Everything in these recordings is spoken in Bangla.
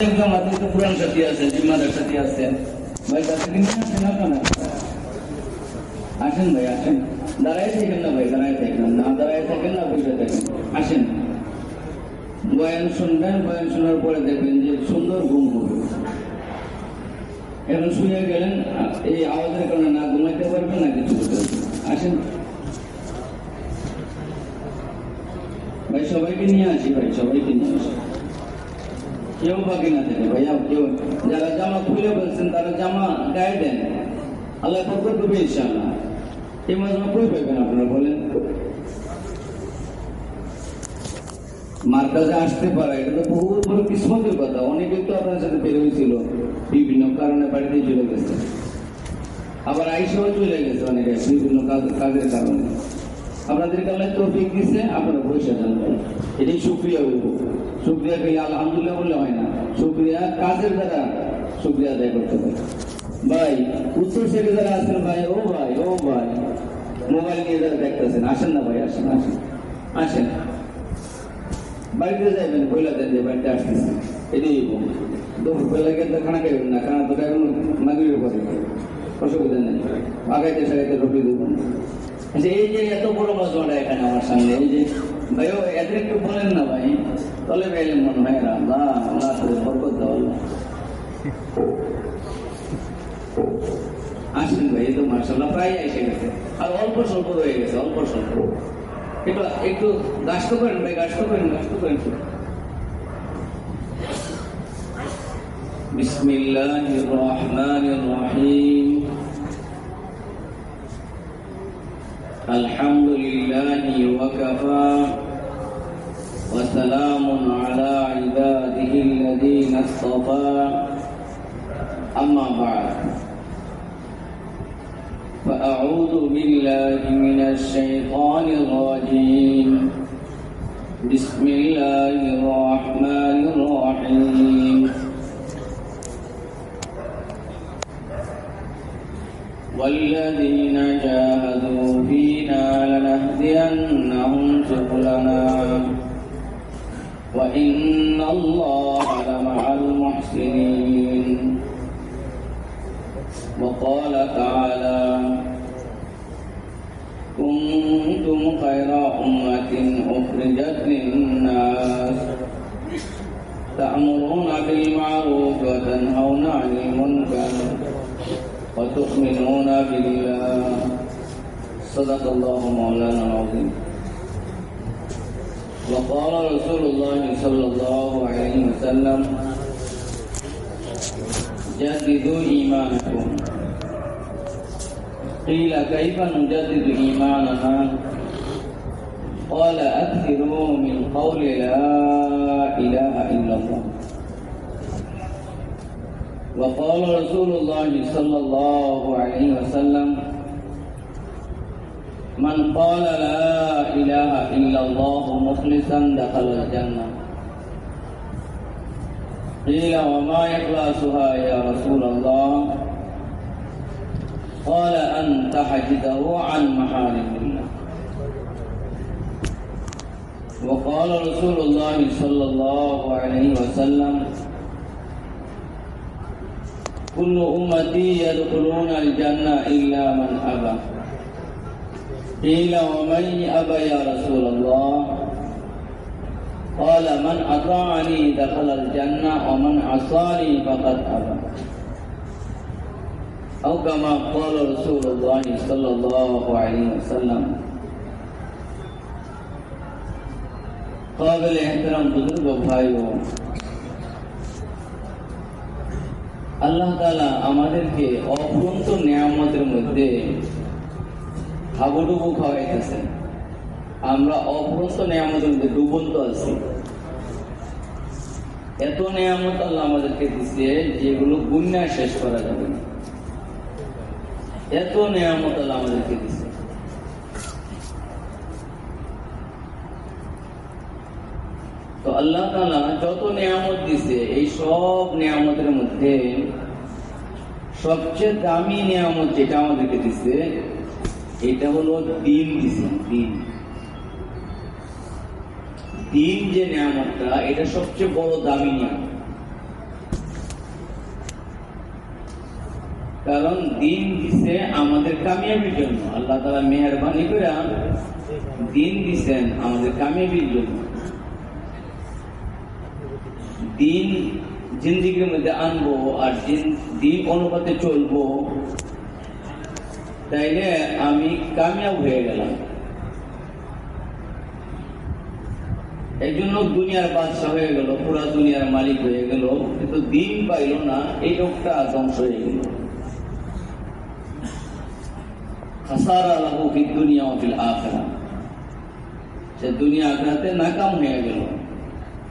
আমাদের তো পুরান সাথী আছে, জিম্মাদার সাথী আছে ভাই, তাদের নিয়ে আসেন আপনারা। আসেন ভাই, আসেন। দাঁড়ায় থাকেন না ভাই, দাঁড়ায় থাকেন না, দাঁড়ায় থাকেন না, বসে থাকেন। আসেন, বয়ান শুনবেন, বয়ান শোনার পরে দেখবেন যে সুন্দর ঘুম হবে। এখন শুয়ে গেলেন, এই আওয়াজের কারণে না ঘুমাইতে পারবেন না কিছু করতে পারবেন। আসেন ভাই, সবাইকে নিয়ে আসি ভাই, সবাইকে নিয়ে আসি। কেউ বাকি না থাকে ভাইয়া, কেউ যারা জামা খুলে বলছেন তারা জামা গায়ে দেন, আল্লাহ বরকত দেবে ইনশাআল্লাহ। এই মজমা কই পাইবেন আপনারা বলেন? মার্কাজে আসতে পারা এটা তো বহুত বড় কিসমতের কথা। অনেকেই তো আপনার সাথে বের হয়েছিল, বিভিন্ন কারণে বাড়িতে চলে গেছে, আবার আইসাও চলে গেছে অনেকে বিভিন্ন কাজের কারণে। আপনাদেরকে আল্লাহ তৌফিক দিচ্ছে, আপনারা বসে যান। এটাই শুকরিয়া হইব। শুকরিয়া পেলে আলহামদুলিল্লাহ বললে হয় না, শুকরিয়া কাজের দ্বারা শুকরিয়া আদায় করতে পারে। ভাই উত্তর সাইডে যারা আছেন ভাই, ও ভাই, ও ভাই, মোবাইল নিয়ে যারা দেখতেছেন, আসেন না ভাই, আসেন, আসেন, আসেন। বাড়িতে যাইবেন, বইলা দেন যে বাড়িতে আসতেছেন, এটাই দুপুর বেলা গিয়ে খানা খাইবেন না, খানা তো খাইবেন মাগরিবের পরে, অসুবিধা নেই, আগাইতে সাগাইতে ঢুকিয়ে দেবেন। এই যে এত বড় মজমাটা এখানে আমার সামনে, এই যে ভাই এদের একটু বলেন না ভাই, তলে বেলেন মনে হয় আল্লাহ আল্লাহ বরকত দাও আল্লাহ। আসেন ভাই, এই তো মাশাআল্লাহ প্রায় এসে গেছে, আর অল্প স্বল্প রয়ে গেছে, অল্প স্বল্প। একটু একটু গাছটা করেন ভাই, গাছটা করেন, গাছটা করেন। বিসমিল্লাহির রহমানির রহিম। الحمد لله وكفى وسلام على عباده الذين اصطفى أما بعد فأعوذ بالله من الشيطان الرجيم بسم الله الرحمن الرحيم والذين جاهدوا فينا لنهدينهم سبلنا وإن الله لمع المحسنين. وقال تعالى كنتم خير أمة أخرجت للناس تأمرون بالمعروف وتنهون عن المنكر وتؤمنون بالله. صدق الله مولانا العظيم. وقال رسول الله صلى الله عليه وسلم جددوا إيمانكم. قيل كيف نجدد إيماننا؟ قال أكثروا من قول لا إله إلا الله. وقال رسول الله صلى الله عليه وسلم من قال لا إله إلا الله مخلصا دخل الجنة. قيل وما إخلاصها يا رسول الله؟ قال أن تحجده عن محارم الله. وقال رسول الله صلى الله عليه وسلم كل أمتي يدخلون الجنة إلا من أبى. قيل ومن أبى يا رسول الله؟ قال من أطاعني دخل الجنة ومن عصاني فقد أبى. أو كما قال رسول الله صلى الله عليه وسلم. قابل احترام बुजुर्ग भाइयों, আল্লাহ তাআলা আমাদেরকে অফুরন্ত নিয়ামতের মধ্যে হাবুডুবু খাওয়াইতেছেন। আমরা অফুরন্ত নিয়ামতের মধ্যে ডুবন্ত আছি। এত নিয়ামত আল্লাহ আমাদেরকে দিচ্ছে যেগুলো গুণা শেষ করা যাবে না। এত নিয়ামত আল্লাহ আমাদেরকে দিচ্ছে। তো আল্লাহ তাআলা যত নিয়ামত দিছে, এই সব নিয়ামতের মধ্যে সবচেয়ে দামি নিয়ামত যেটা আমাদেরকে দিছে, এটা হলো দিন দিছে। দিন দিন যে নিয়ামতটা, এটা সবচেয়ে বড় দামি নিয়ামত। কারণ দিন দিছে আমাদের কামিয়াবির জন্য। আল্লাহ তাআলা মেহেরবানি করে দিন দিছেন আমাদের কামিয়াবির জন্য। দিন জিন্দিগির মধ্যে আনবো আর দিন অনুপাতে চলবো, তাইলে আমি কামিয়াব হয়ে গেলাম। এই জন্য দুনিয়ার বাদশা হয়ে গেল, পুরা দুনিয়ার মালিক হয়ে গেল, কিন্তু দিন পাইল না, এই লোকটা ধ্বংস হয়ে গেল। খাসারা লাহু ফিদ দুনিয়া ওয়া ফিল আখিরাহ, সে দুনিয়া আখিরাতে নাকাম হয়ে গেল,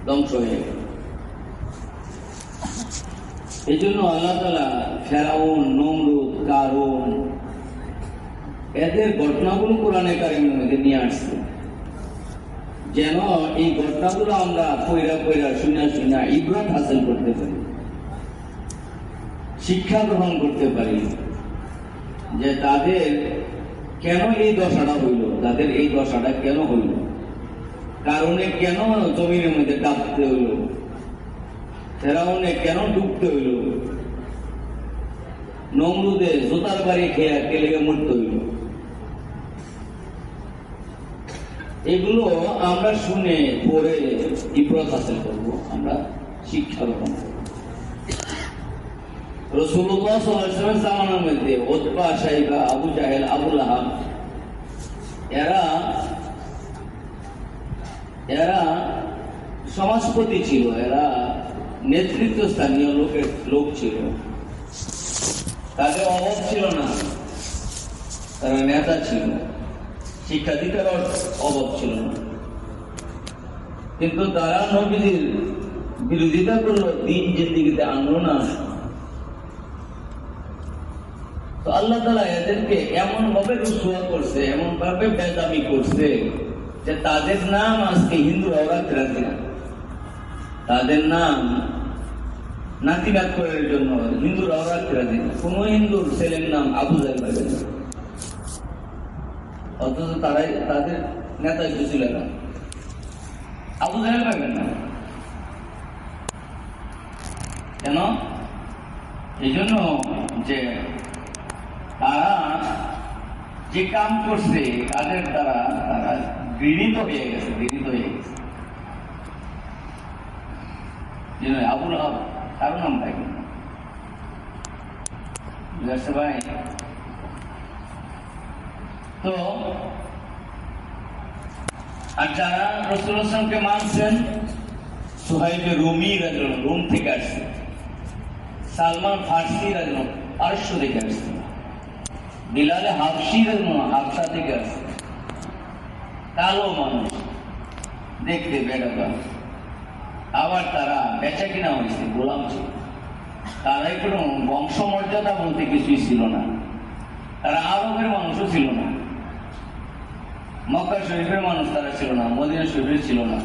ধ্বংস হয়ে গেল। এই জন্য আল্লাহ তাআলা ফেরাউন, নমরুদ, কারুন এদের ঘটনাগুলো কোরআনে কারিমের মধ্যে নিয়ে আসছে, যেন এই ঘটনাগুলো আমরা পয়রা শুনা ইবরাত হাসিল করতে পারি, শিক্ষা গ্রহণ করতে পারি, যে তাদের কেন এই দশাটা হইল, তাদের এই দশাটা কেন হইল, কারণে কেন জমিনের মধ্যে ডাবতে হইল, ফেরাউনে কেন ডুবতে হইল, নমরুদে জোতার বাড়ি খেয়ে কেলে মরতে হইল। এগুলো আমরা শুনে পড়ে ইবরাত হাসিল করবো, আমরা শিক্ষা গ্রহণ করবো। রাসূলুল্লাহ সাল্লাল্লাহু আলাইহি ওয়াসাল্লামের জামানার মধ্যে উতবা, শাইবা, আবু জাহেল, আবু লাহাব এরা সমাজপতি ছিল, এরা নেতৃত্ব স্থানীয় লোক ছিল, তাদের অভাব ছিল না, তারা নেতা ছিল, শিক্ষাধিকার অভাব ছিল না, কিন্তু তারা নবীজির বিরোধিতা করলো, দিন জিন্দিগিতে আনলো না। তো আল্লাহ তাআলা এদেরকে এমন ভাবে রুসওয়া করছে, এমন ভাবে বেদামি করছে, যে তাদের নাম আজকে হিন্দুরা রাখতে রাখে না। তাদের নাম নাতিনাত করার জন্য হিন্দুরা রাখতে রাখে না। কোন হিন্দুর ছেলের নাম আবু জাহেল পাবে না, অথচ তারাই তাদের নেতা ছিল না, আবু জাহেল পাবেন না। কেন? এই জন্য যে তারা যে কাম করছে তাদের দ্বারা তারা ঘৃণিত হয়ে গেছে। আবু লাহাব কারো নাম থাকে না, বুঝতে ভাই? তো আর যারা রাসূলুল্লাহ সাল্লাল্লাহু আলাইহি ওয়াসাল্লামকে মানছেন, সুহাইব রুমি রাদিয়াল্লাহু রোম থেকে আসছে, সালমান ফারসি রাদিয়াল্লাহু পারস্য থেকে আসছে, বিলাল হাবশি রাদিয়াল্লাহু হাবশা থেকে আসছে। কালো মানুষ, দেখতে বেড়া, আবার তারা বেচা কিনা হয়েছে, গোলাম ছিল। তারাই কোনো বংশমর্যাদা বলতে কিছুই ছিল না, তারা আরবের মানুষও ছিল না, মক্কা শরীফের মানুষ তারা ছিল না, মদিনা শরীফের ছিল না,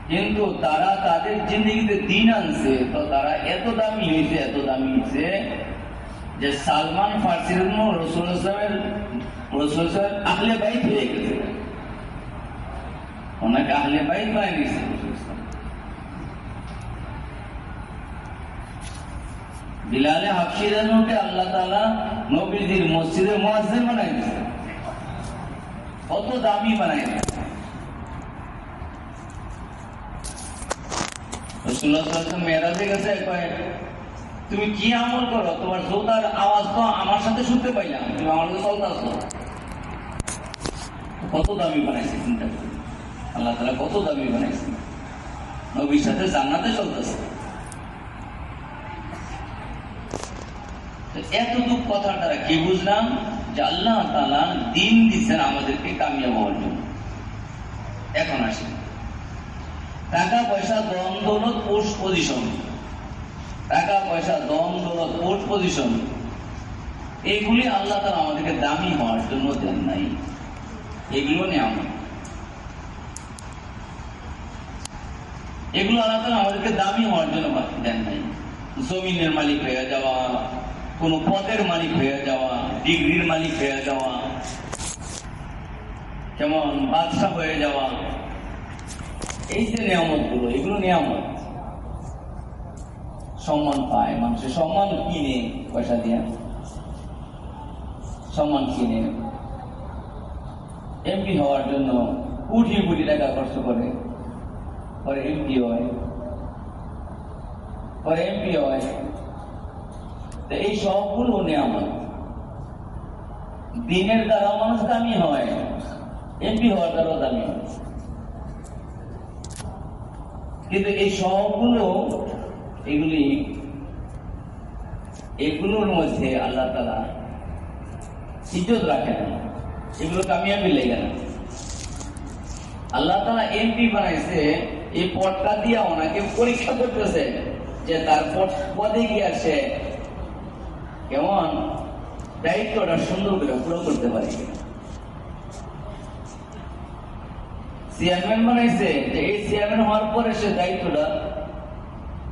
কিন্তু তারা তাদের জিন্দগিতে দিন আনছে। তো তারা এত দামি হয়েছে যে সালমান ফারসির রাসূলুল্লাহ আহলে বাইত হয়ে গেছে, ওনাকে আহলে বাইত বানিয়ে দিয়েছে। বিলাল হাবশী রাদিয়াল্লাহু আল্লাহ তাআলা নবীজির মসজিদে মুয়াজ্জিন বানাই দিয়েছে, কত দামি বানাই দিয়েছে। রাসূলুল্লাহ সাল্লাল্লাহু আলাইহি ওয়াসাল্লাম মেরাজে গেছে, কয় তুমি কি আমল করো, তোমার জোতার আওয়াজ তো আমার সাথে শুনতে পাইলাম, তুমি আমার সাথে চলতেছো। কত দামি বানাইছে, চিন্তা করো, আল্লাহ তাআলা কত দামি বানাইছে, নবীর সাথে জান্নাতে চলতেছে। এতটুক কথার দ্বারা কি বুঝলাম, যে আল্লাহ তাআলা দিন দিচ্ছেন আমাদেরকে কামিয়াব হওয়ার জন্য। এখন আসি টাকা পয়সা, দম দৌলত, পোস্ট পজিশন, টাকা পয়সা, দম দৌলত, পোস্ট পজিশন, এগুলি আল্লাহ তাআলা আমাদেরকে দামি হওয়ার জন্য দেন নাই, এগুলো নিয়ামত। এগুলো আল্লাহ তাআলা আমাদেরকে দামি হওয়ার জন্য দেন নাই। জমিনের মালিক হয়ে যাওয়া, কোন পদের মালিক হয়ে যাওয়া, ডিগ্রির মালিক হয়ে যাওয়া, যেমন বাদশা হয়ে যাওয়া, এই যে নিয়ামত গুলো, এগুলো নিয়ামত। সম্মান পায়, মানুষের সম্মান কিনে পয়সা দিয়ে সম্মান কিনে, এমপি হওয়ার জন্য কোটি কোটি টাকা খরচ করে, পরে এমপি হয়। এই সবগুলো নিয়ামত। দিনের দ্বারা মানুষ দামি হয়, এমপি হওয়ার দ্বারাও দামি হয়। কিন্তু এই সবগুলো এগুলোর মধ্যে আল্লাহ তাআলা ইজ্জত রাখে না, এগুলো কামিয়াবি লেগে না। আল্লাহ তাআলা এমপি বানাইছে, এই পদটা দিয়ে ওনাকে পরীক্ষা করতেছে যে তার পদে গিয়ে সে কেমন দায়িত্বটা সুন্দর করে পুরো করতে পারে। চেয়ারম্যান বানাইছে যে এই চেয়ারম্যান হওয়ার পরে সে দায়িত্বটা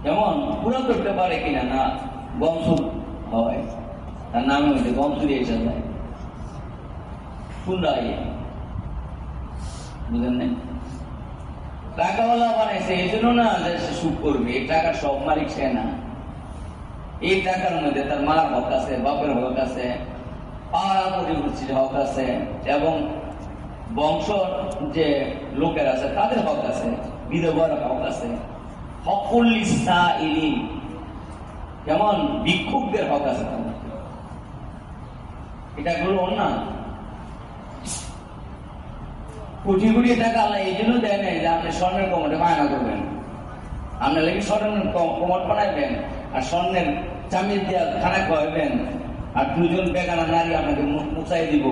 কেমন পুরো করতে পারে কিনা, না বংশুর হয়, তার নামে হইতে বংশুরি এসে যায়, শুনরাই বুঝেন নাই। টাকাওয়ালা বানাইছে এই জন্য না যে সে সুখ করবে, এই টাকার সব মালিক সে না। এই টাকার মধ্যে তার মার হক আছে, বাপের হক আছে, পাড়া প্রতিবেশীর হক আছে, এবং বংশ যে লোকের আছে তাদের হক আছে, বিধবার হক আছে, হকুল সাইলিন যেমন ভিক্ষুকদের হক আছে। এটা গুলো না কোটি কোটি টাকা আল্লাহ এই জন্য দেয় নাই যে আপনি স্বর্ণের কমটে বায়না করবেন, আপনি লেগে স্বর্ণের কমট বানাইবেন আর স্বর্ণের চামির দিয়ে খানা খাওয়াবেন, আর দুজন বেগানা নারী আপনাকে মুচাই দিব।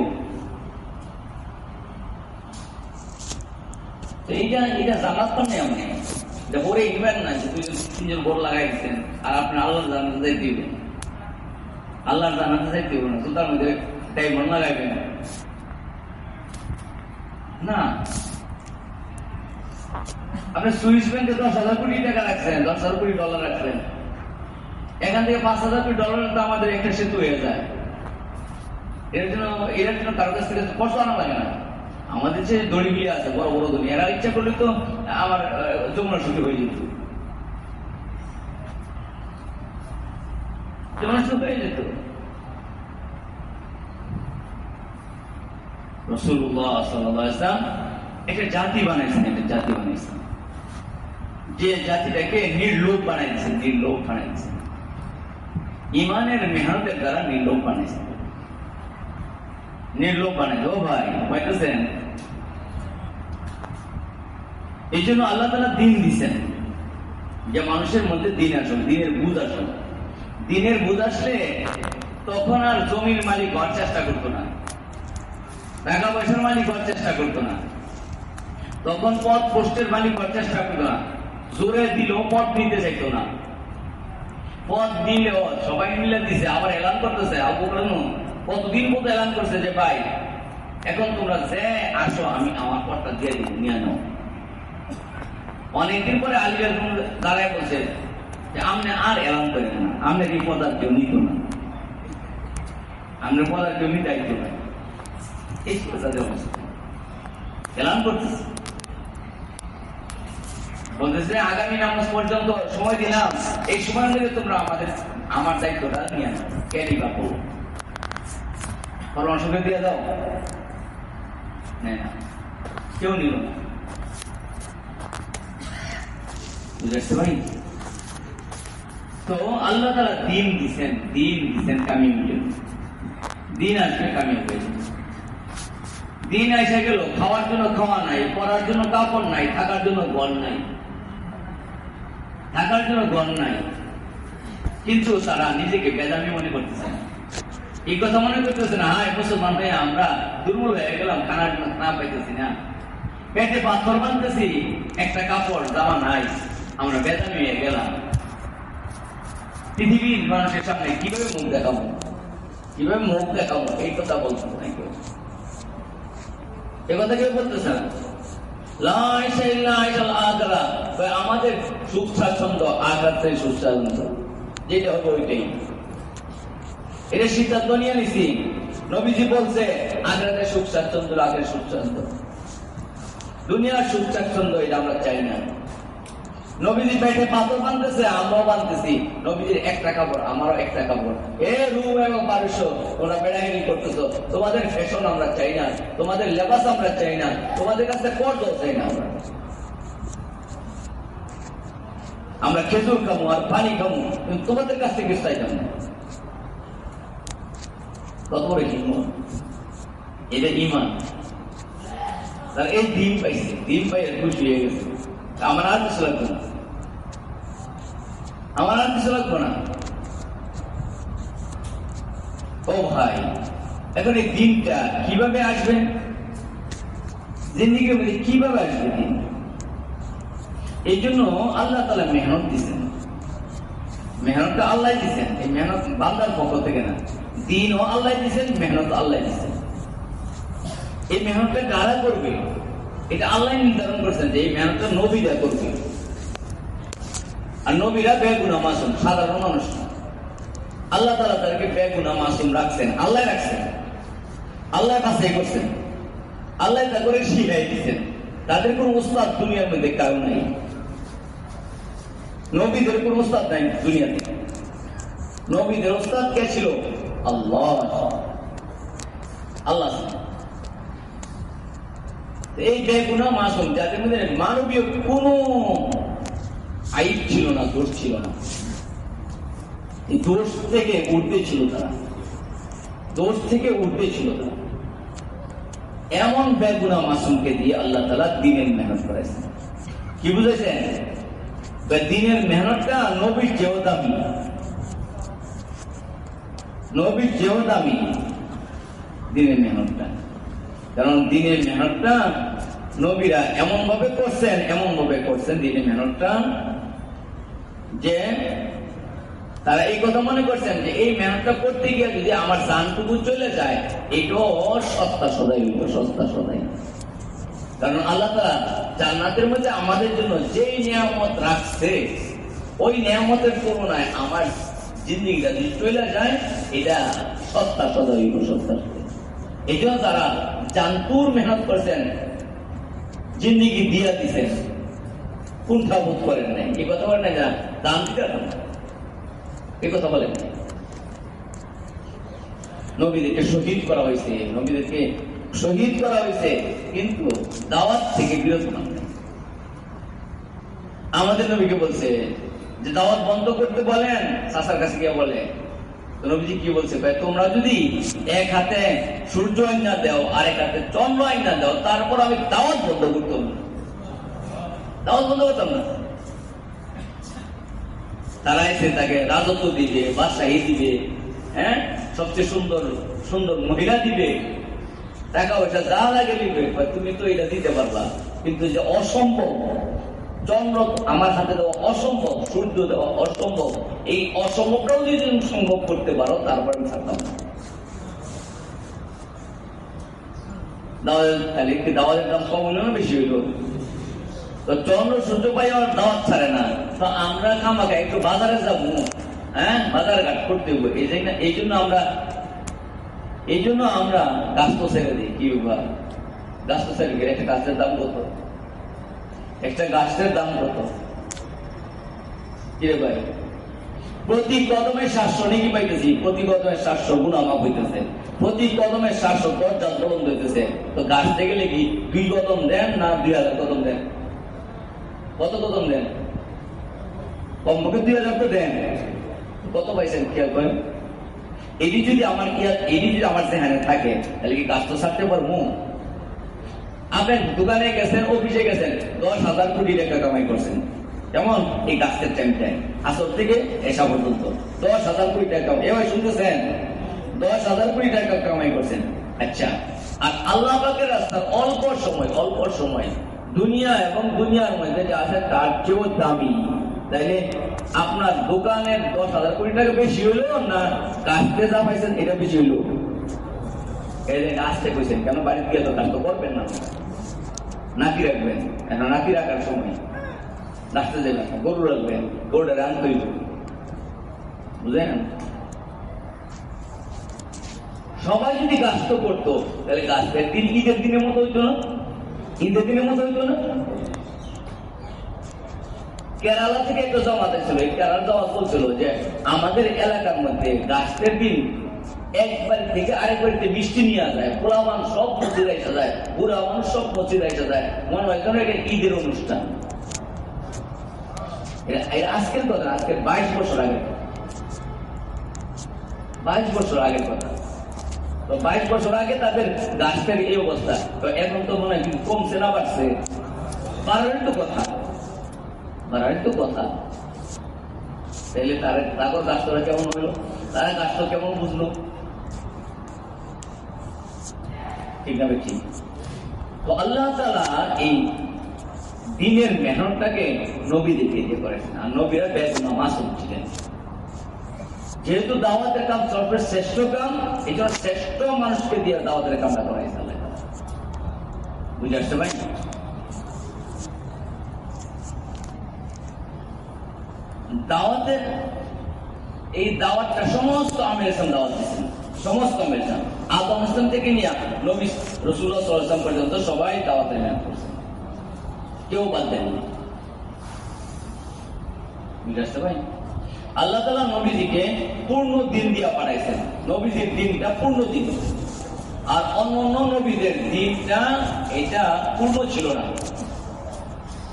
এটা জানাত তো নেই, আপনি ওরে ইনবেন না যে দুজন তিনজন বোর্ড লাগাই দিচ্ছেন আর আপনি আল্লাহর জানাতে যাই দিবেন, আল্লাহর জানাতে যাই দিব না, জুতার মধ্যে ডায়মন্ড লাগাইবেন না। আপনি সুইস ব্যাংকে 10,000 কোটি টাকা রাখছেন, 10,000 কোটি ডলার রাখছেন, এখান থেকে 5,000 কোটি ডলার তো আমাদের একটা সেতু হয়ে যায়। এর জন্য কারো কাছ থেকে কষ্ট আনা লাগে না। আমাদের যে দড়িগুলি আছে বড় বড় দড়ি, এরা ইচ্ছা করলে তো আমার যমুনা সেতু হয়ে যেত, যমুনা সেতু হয়ে যেত। রাসূলুল্লাহ সাল্লাল্লাহু আলাইহি ওয়াসাল্লাম একটা জাতি বানাইছেন, যে জাতিটাকে নির্লোভ বানাইছেন, ইমানের মেহনতের দ্বারা নির্লোভ বানাইছে। ও ভাই পাইতেছেন? এই জন্য আল্লাহ তাআলা দিন দিচ্ছেন যে মানুষের মধ্যে দিন আসবে, দিনের বুঝ আসলে তখন আর জমির মালিক হওয়ার চেষ্টা করতো না, টাকা পয়সার মালিক হওয়ার চেষ্টা করতো না, তখন পদ পোস্টের মালিক হওয়ার চেষ্টা করতো না, জোরে দিলেও পদ নিতে চাইতো না, পদ দিলেও সবাই মিলে দিছে, আবার এলান করতেছে। আবু বকর কতদিন পর্যন্ত এলান করছে যে ভাই এখন তোমরা যে আসো আমি আমার পদটা দিয়ে দিব, নিয়ে নাও। অনেকদিন পরে আলিয়ার দাঁড়ায় বলছে যে আপনি আর এলান করেন না, আপনার এই পদ আর কেউ নিত না, আপনার পদ আর কেউ নিতে দায়িত্ব নাই। এই এলান করতেছে, বলতেছে আগামী নামাজ পর্যন্ত সময় দিলাম, এই সময়ের মধ্যে তোমরা আমার দায়িত্বটা নিয়ে নাও, কে নিবা করবো, পরামর্শ দিয়ে দাও, না কেউ নিল না। বুঝতে ভাই? তো আল্লাহ তাআলা দিন দিচ্ছেন কামিয়াবির জন্য, দিন আসবে কামিয়াব হয়ে যাবে। দিন এসে গেল, খাওয়ার জন্য খাওয়া নাই, পড়ার জন্য কাপড় নাই, থাকার জন্য ঘর নাই, কিন্তু তারা নিজেকে বেদামি মনে করতেছে না, এই কথা মনে করতেছে না হ্যাঁ মুসলমান হয়ে আমরা দুর্বল হয়ে গেলাম, খানার জন্য না পাইতেছি না, পেটে পাথর বাঁধতেছি, একটা কাপড় জামা নাই, আমরা বেদামি হয়ে গেলাম। পৃথিবীর মানুষের সামনে কিভাবে মুখ দেখাবো এই কথা বলতে নাই কেউ, এ কথা কেউ বলতেছে না। আমাদের সুখ স্বাচ্ছন্দ্য আঘাত থেকে সুখ স্বাচ্ছন্দ্য যেটা হবে ওইটাই, এটা সিদ্ধান্ত নিয়ে নিছি। নবীজি বলছে আখেরাতের সুখ স্বাচ্ছন্দ্য, আখের সুখ স্বাচ্ছন্দ্য, দুনিয়ার সুখ স্বাচ্ছন্দ্য এটা আমরা চাই না। নবীজির পেটে পাথর বানতেছে, আমরাও বানতেছি। নবীজির একটা কাপড়, আমারও একটা কাপড়। এ রুম এবং পারস্য, তোমরা বেড়াগিরি করতেছো। তোমাদের ফ্যাশন আমরা চাই না, তোমাদের লেবাস আমরা চাই না, তোমাদের কাছে পর্দাও চাই না। আমরা খেজুর খামো আর পানি খামো, কিন্তু তোমাদের কাছ থেকে চাইতাম না। কত বড় হিম্মত! এটা ঈমান। তার এই দিন পাইছে, দিন পাই খুশি হয়ে গেছে। আমার আর কিছু লাগবে না, আমার আর কিছু লাগবে না। ও ভাই, এখন এই দিনটা কিভাবে আসবে? জিন্দিগির মধ্যে কিভাবে আসবে দিন? এই জন্য আল্লাহ তাআলা মেহনত দিচ্ছেন। মেহনতটা আল্লাহ দিচ্ছেন। এই মেহনত বান্দার পক্ষ থেকে না, দিনও আল্লাহ দিচ্ছেন, মেহনত আল্লাহ দিচ্ছেন। এই মেহনতটা কারা করবে? এটা আল্লাহ নির্ধারণ করছেন যে এই মেহনতটা নবীরা করবে। আর নবীরা বেগুনা মাসুম, সাধারণ মানুষ না। আল্লাহ তাআলা তাদেরকে বেগুনা মাসুম রাখছেন, আল্লাহ রাখছেন, আল্লাহ কাছে করছেন, আল্লাহ তা করে শিখাই দিচ্ছেন। তাদের কোন উস্তাদ দুনিয়ার মধ্যে কারণ নাই। নবীদের কোন উস্তাদ নাই দুনিয়াতে। নবীদের উস্তাদ কে ছিল? আল্লাহ। আল্লাহ এই বেগুনা মাসুম, যাদের মধ্যে মানবীয় কোন আইব ছিল না, দোষ ছিল না। এই দোষ থেকে উঠতে ছিল তারা, দোষ থেকে উঠতে ছিল তারা। এমন বেগুনা মাসুমকে দিয়ে আল্লাহ তাআলা দ্বীনের মেহনত করেছেন। কি বুঝেছেন? দ্বীনের মেহনতটা নবীর চেয়েও দামি, নবীর চেয়েও দামি দ্বীনের মেহনতটা। কারণ দ্বীনের মেহনতটা নবীরা এমন ভাবে করছেন, এমন ভাবে করছেন দ্বীনের মেহনতটা, যে তারা এই কথা মনে করছেন যে এই মেহনতটা করতে গিয়ে যদি আমার জানটুকু চলে যায়, এটাও সস্তা সদাই হইত, সস্তা সদাই। কারণ আল্লাহ তাআলা জান্নাতের মধ্যে আমাদের জন্য যেই নিয়ামত রাখছে, ওই নিয়ামতের তুলনায় আমার জিন্দেগিটা যদি চলে যায়, এটা সস্তা সদাই হইত, সস্তা সদাই। এই জন্য তারা জানতুর মেহনত করছেন, জিন্দেগি দিয়া দিচ্ছেন, কুণ্ঠাবোধ করেন নাই। এই কথা বলেন না, দাম দিতে পারেন, এই কথা বলেন। নবীদেরকে শহীদ করা হয়েছে, নবীদেরকে শহীদ করা হয়েছে, কিন্তু দাওয়াত থেকে বিরত না। আমাদের নবীকে বলছে যে দাওয়াত বন্ধ করতে বলেন, চাচার কাছে গিয়ে বলে। তো নবীজি কি বলছে? ভাই, তোমরা যদি এক হাতে সূর্য আইনা দাও আর এক হাতে চন্দ্র আইনা দাও, তারপর আমি দাওয়াত বন্ধ করতাম না, দাওয়াত বন্ধ করতাম না। তারা এসে তাকে রাজত্ব দিবে, বাদশাহী দিবে, হ্যাঁ, সবচেয়ে সুন্দর সুন্দর মহিলা দিবে, টাকা পয়সা যা লাগে দিবে। তুমি তো এটা দিতে পারবা, কিন্তু যে অসম্ভব, চন্দ্র আমার হাতে দেওয়া অসম্ভব, সূর্য দেওয়া অসম্ভব, এই অসম্ভবটাও যদি তুমি সম্ভব করতে পারো, তারপর আমি থাকতাম না। দাওয়াতের দাম কম হইল না বেশি হইল? তো চন্দ্র সূর্য পাই আমার দাওয়াত ছাড়ে না, তো আমরা খামাখা একটু বাজারে যাবো, হ্যাঁ, বাজার ঘাট করতে হবে। এই জন্য আমরা গাছ তো ছেড়ে দিই। কি ব্যাপার? গাছ তো ছেড়ে গেলে একটা গাছের দাম কত? একটা গাছের দাম কত? কি রে ভাই? প্রতি কদমে 700 নাকি পাইতেছি, প্রতি কদমে 700 গুণামাপ হইতেছে, প্রতি কদমে 700 দরজা বন্ধ হইতেছে। তো গাছতে গেলে কি 2 কদম দেন না 2000 কদম দেন? কত কদম দেন? কমপক্ষে 2000 তো দেন। কত পাইছেন খেয়াল করেন? এটি যদি আমার জেহানে থাকে, তাহলে কি গাছ তো ছাড়তে পারবো? আপনি দোকানে গেছেন, অফিসে গেছেন, 10,000 কোটি টাকা কামাই করছেন, যেমন এই গাছের টাইমটাই আসর থেকে এসা পর্যন্ত 10,000 কোটি টাকা কামাই। এবার শুনতেছেন, 10,000 কোটি টাকা কামাই করছেন। আচ্ছা, আর আল্লাহ পাকের রাস্তার অল্প সময় দুনিয়া এবং দুনিয়ার মধ্যে যে আছে তার চেয়েও দামি, তাইলে আপনার দোকানের 10,000 কোটি টাকা বেশি হইলো না গাছতে যা পাইছেন এটা বেশি হইলো? এই যে গাছতে কইছেন, কেন বাড়িতে গিয়ে তো কাজ তো করবেন না, নাকি রাখবেন? এখন নাকি রাখার সময় রাখতে যাবেন, গরু রাখবেন, গরুটা রান তৈরি, বুঝলেন? সবাই যদি গাছ তো করতো, তাহলে গাছের দিন ঈদের দিনের মতো হইতো না? ঈদের দিনের মতো হইতো না? কেরালা থেকে একটা জমাত ছিল, এই কেরালা জমাত বলছিল যে আমাদের এলাকার মধ্যে গাছের দিন এক বাড়ি থেকে আরেক বাড়িতে মিষ্টি নিয়ে যায়, পোলা মানুষ সব মসজিদে এসে যায়, বুড়া মানুষ সব মসজিদে এসে যায়, মনে হয় যেন এটা ঈদের অনুষ্ঠান। আজকের কথা, আজকে 22 বছর আগে, 22 বছর আগের কথা। তো 22 বছর আগে তাদের গাছটার এই অবস্থা, তো এখন তো মনে হয় কমছে না বাড়ছে? বাড়ার তো কথা, বাড়ার তো কথা। তাহলে তারপর গাছটা কেমন হলো, তারা গাছটা কেমন বুঝলো? ঠিক না ঠিক? তো আল্লাহ তাআলা এই দিনের মেহনতটাকে নবীদেরকে দিয়ে করেছেন, আর নবীরা বেগুনা মাসুম ছিলেন। যেহেতু দাওয়াতের কাম সর্বের শ্রেষ্ঠ কাম, এই জন্য শ্রেষ্ঠ মানুষকে দিয়ে দাওয়াতের কামটা করাইছে আল্লাহ। বুঝে আসতে ভাই? দাওয়াতের এই দাওয়াতটা সমস্ত আমির ইসলাম দাওয়াত দিচ্ছেন, সমস্ত আমির ইসলাম আদম ইসলাম থেকে নিয়ে নবী রাসূলুল্লাহ সাল্লাল্লাহু আলাইহি ওয়াসাল্লাম পর্যন্ত সবাই দাওয়াতের মেহনত করছেন, কেউ বাদ দেননি। বুঝে আসতে ভাই? আল্লাহ তাআলা নবীজিকে পূর্ণ দিন দিয়া পাঠাইছেন, নবীজির দিনটা পূর্ণ দিন, আর অন্য নবীদের দিনটা এটা পূর্ণ ছিল না,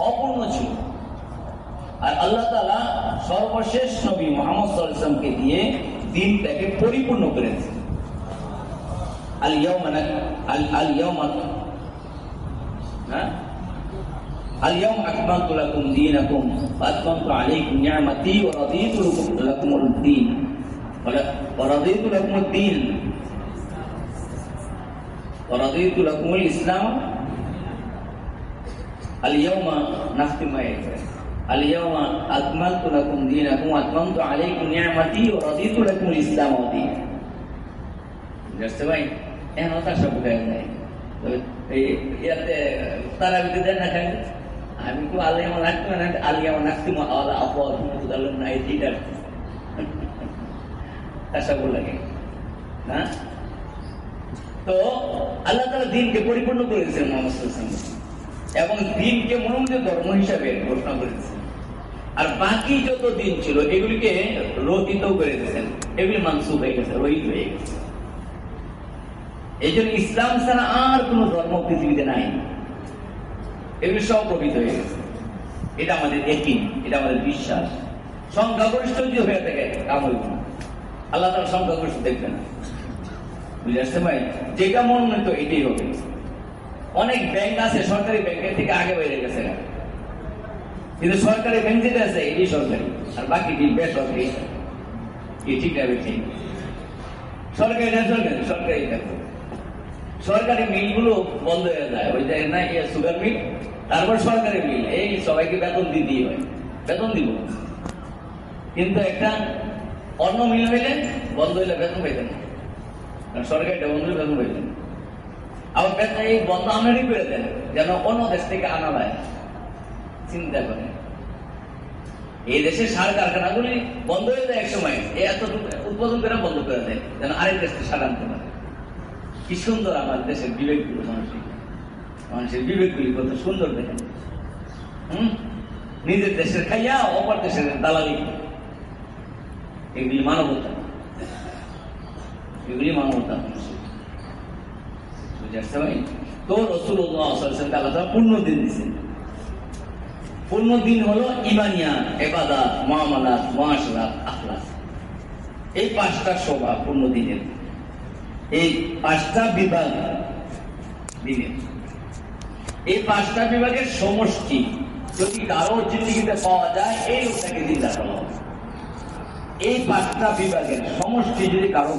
অপূর্ণ ছিল। আর আল্লাহ তাআলা সর্বশেষ নবী মুহাম্মদ সাল্লাল্লাহু আলাইহি ওয়াসাল্লামকে দিয়ে দিনটাকে পরিপূর্ণ করেছেন। আল ইয়াউমা আকমালতু লাকুম দীনাকুম ওয়া আতমামতু আলাইকুম নি'মাতি ওয়া রাদিতু লাকুমুদ দীন ওয়া রাদিতু লাকুমুল ইসলাম। আল ইয়াউমা নাখতিমু আল ইয়াউমা আকমালতু লাকুম দীনাকুম ওয়া আতমামতু আলাইকুম নি'মাতি ওয়া রাদিতু লাকুমুল ইসলাম দীন। বুঝতে ভাই? এখন কথা সব বুঝায় নাই। ইয়াতে তারা বিদ্যা না খাই আমি তো আল্লাহ আমার রাখতে না, আল্লাহ আমার রাখতে আল্লাহ নাই ঠিক আছে, আশা লাগে না। তো আল্লাহ তাআলা দিনকে পরিপূর্ণ করেছেন মুহাম্মদ সাল্লাল্লাহু আলাইহি ওয়াসাল্লাম, এবং দিনকে মনোনীত ধর্ম হিসাবে ঘোষণা করেছেন। আর বাকি যত দিন ছিল এগুলিকে রহিত করে দিয়েছেন, এগুলি মানসুখ হয়ে গেছে, রহিত হয়ে গেছে। এই জন্য ইসলাম ছাড়া আর কোন ধর্ম পৃথিবীতে নাই, এগুলি সব প্রকৃত হয়ে গেছে। এটা আমাদের একই, এটা আমাদের বিশ্বাস। সংখ্যাগরিষ্ঠ যদি হয়ে থাকে কাম হইব না, আল্লাহ তাআলা সংখ্যাগরিষ্ঠ দেখবে না। বুঝে আসছে ভাই? যেটা মনোনীত এটাই হবে। অনেক ব্যাংক আছে সরকারি ব্যাংকের থেকে আগে বেড়ে গেছে, কিন্তু সরকারি ব্যাংক যেটা আছে এটি সরকারি, আর বাকি বেসরকারি। ঠিক আছে, ঠিক। সরকারি না সরকারি দেখো, সরকারি মিলগুলো বন্ধ হয়ে যায়, ওই যায় না সুগার মিল, তারপর সরকারি মিল, এই সবাইকে বেতন দিতেই হয়, বেতন দিব। কিন্তু একটা অন্য মিল হইলে বন্ধ হইলে বেতন পাইতেন না, সরকারিটা বন্ধ হলে বেতন পাইতেন। আবার বেতন এই বন্ধ আমরাই করে দেন, যেন অন্য দেশ থেকে আনা হয়। চিন্তা করে এই দেশের সার কারখানাগুলি বন্ধ হয়ে যায় এক সময়, এত উৎপাদন করে বন্ধ করে দেয় যেন আরেক দেশ থেকে সার আনতে পারে। কি সুন্দর আমার দেশের বিবেকগুলো, মানুষের বিবেকগুলি কত সুন্দর দেখেন। নিজের দেশের খাইয়া অপর দেশের দালালি, এগুলি মানবতা, এগুলি মানবতা। বুঝে আসতে ভাই? তো রাসূলুল্লাহ সাল্লাল্লাহু আলাইহি ওয়াসাল্লাম আল্লাহ তাআলা পূর্ণ দিন দিয়েছেন। পূর্ণ দিন হলো ইমানিয়া, ইবাদত, মুআমালাত, মুআশারাত, আখলাক, এই 5টা শোভা পূর্ণ দিনের। এই 5টা বিভাগ দিনের, এই 5টা বিভাগের সমষ্টি যদি কারো জিন্দেগিতে পাওয়া যায়, এই লোকটাকে দিনদার বলা হবে। এই 5টা বিভাগের সমষ্টি যদি কারো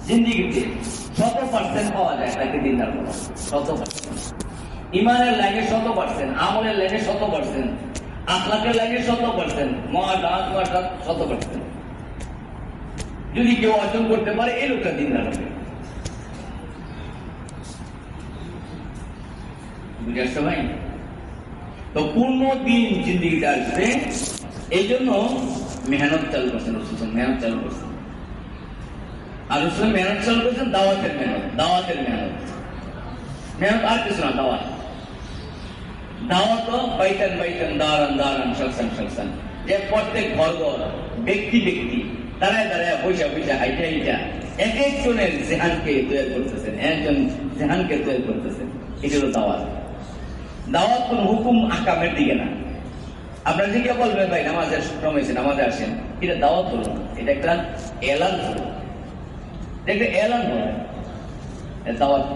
জিন্দেগিতে 100% পাওয়া যায়, তাকে দিনদার বলা হবে। 100%। ইমানের লাইনে 100%, আমলের লাইনে 100%, আখলাকের লাইনে 100%, মুআমালাত 100%। যদি কেউ অর্জন করতে পারে, এই লোকটা দিনদার হবে। বুঝে আসছে ভাই? তো পূর্ণ দিন জিন্দেগিতে আসবে, এই জন্য মেহনত চালু করছেন রাসূল, মেহনত চালু করছেন। আর রাসূল মেহনত চালু করছেন দাওয়াতের মেহনত, দাওয়াতের মেহনত, মেহনত আর কিছু না, দাওয়াত। দাওয়াত বাইতান বাইতান দাঁড়ান দাঁড়ান শাকসান শাকসান, যে প্রত্যেক ঘর ঘর ব্যক্তি ব্যক্তি দাঁড়ায় দাঁড়ায় পয়সা পয়সা হাইটা হাইটা এক একজনের জেহানকে তৈরি করতেছেন, একজন জেহানকে তৈরি করতেছেন। এটা হলো দাওয়াত। দাওয়াত কোন হুকুম আকামের দিকে না। আপনার যে কেউ বলবেন ভাই নামাজের সময় হয়েছে নামাজে আসেন, এটা দাওয়াত হলো না, এটা একটা এলান হলো, একটা এলান হলো। দাওয়াত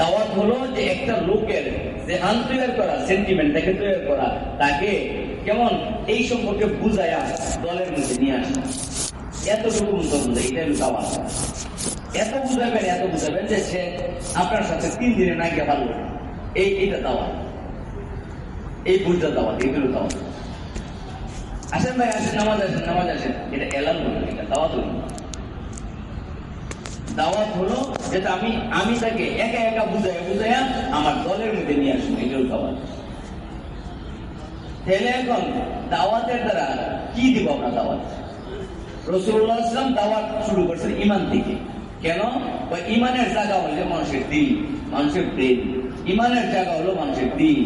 দাওয়াত হলো যে একটা লোকের জেহান তৈরি করা, সেন্টিমেন্ট তাকে তৈরি করা, তাকে কেমন এই সম্পর্কে বুঝায়া দলের মধ্যে নিয়ে আসা, এতটুকু বুঝাই, এটা হলো দাওয়াত। এত বুঝাবেন যে সে আপনার সাথে 3 দিনে না গিয়ে ভালো, এইটা দাওয়াত, এই বুঝা দাওয়াত, এইগুলো দাওয়াত। আসেন ভাই আসেন, নামাজ আসেন, এটা এলান হলো, এটা দাওয়াত হলো। দাওয়াত হলো যেটা আমি তাকে একা একা বুঝাইয়া আমার দলের মধ্যে নিয়ে আসবো, এগুলো দাওয়াত। তাহলে এখন দাওয়াতের দ্বারা কি দিব আমরা? দাওয়াত রাসূলুল্লাহ সাল্লাল্লাহু আলাইহি ওয়াসাল্লাম দাওয়াত শুরু করছেন ইমান থেকে। কেন? ইমানের জায়গা হলো মানুষের দিল, মানুষের ব্রেন। ইমানের জায়গা হলো মানুষের দিল,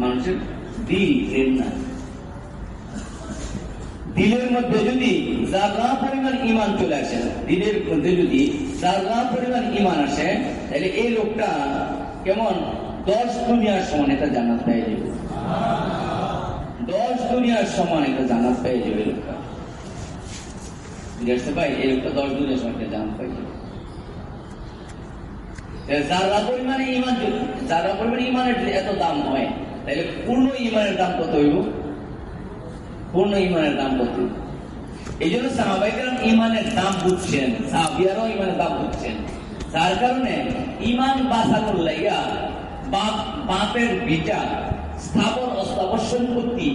মানুষের দিল, ব্রেন না। দিলের মধ্যে যদি যারা পরিমাণ ইমান চলে আসে, দিলের মধ্যে যদি যারা পরিমাণ ইমান আসে, তাহলে এই লোকটা কেমন 10 দুনিয়ার সমান একটা জান্নাত পেয়ে যাবে। 10 দুনিয়ার সমান একটা জান্নাত পেয়ে যাবে লোকটা। বুঝতে পাই? এই লোকটা 10 দুনিয়ার সমান একটা জান্নাত পেয়ে যাবে। যারা পরিমাণে ইমান, যারা পরিমাণে ইমানের এত দাম হয়, তাহলে পূর্ণ ইমানের দাম কত হইব? পূর্ণ ইমানের দাম কত? এই জন্য সাহাবায়ে কেরাম ইমানের দাম বুঝছেন, সাহাবিয়ারাও ইমানের দাম বুঝছেন। যার কারণে ইমান বাঁচানোর লাইগা বাপের ভিটা, স্থাবর অস্থাবর সম্পত্তি,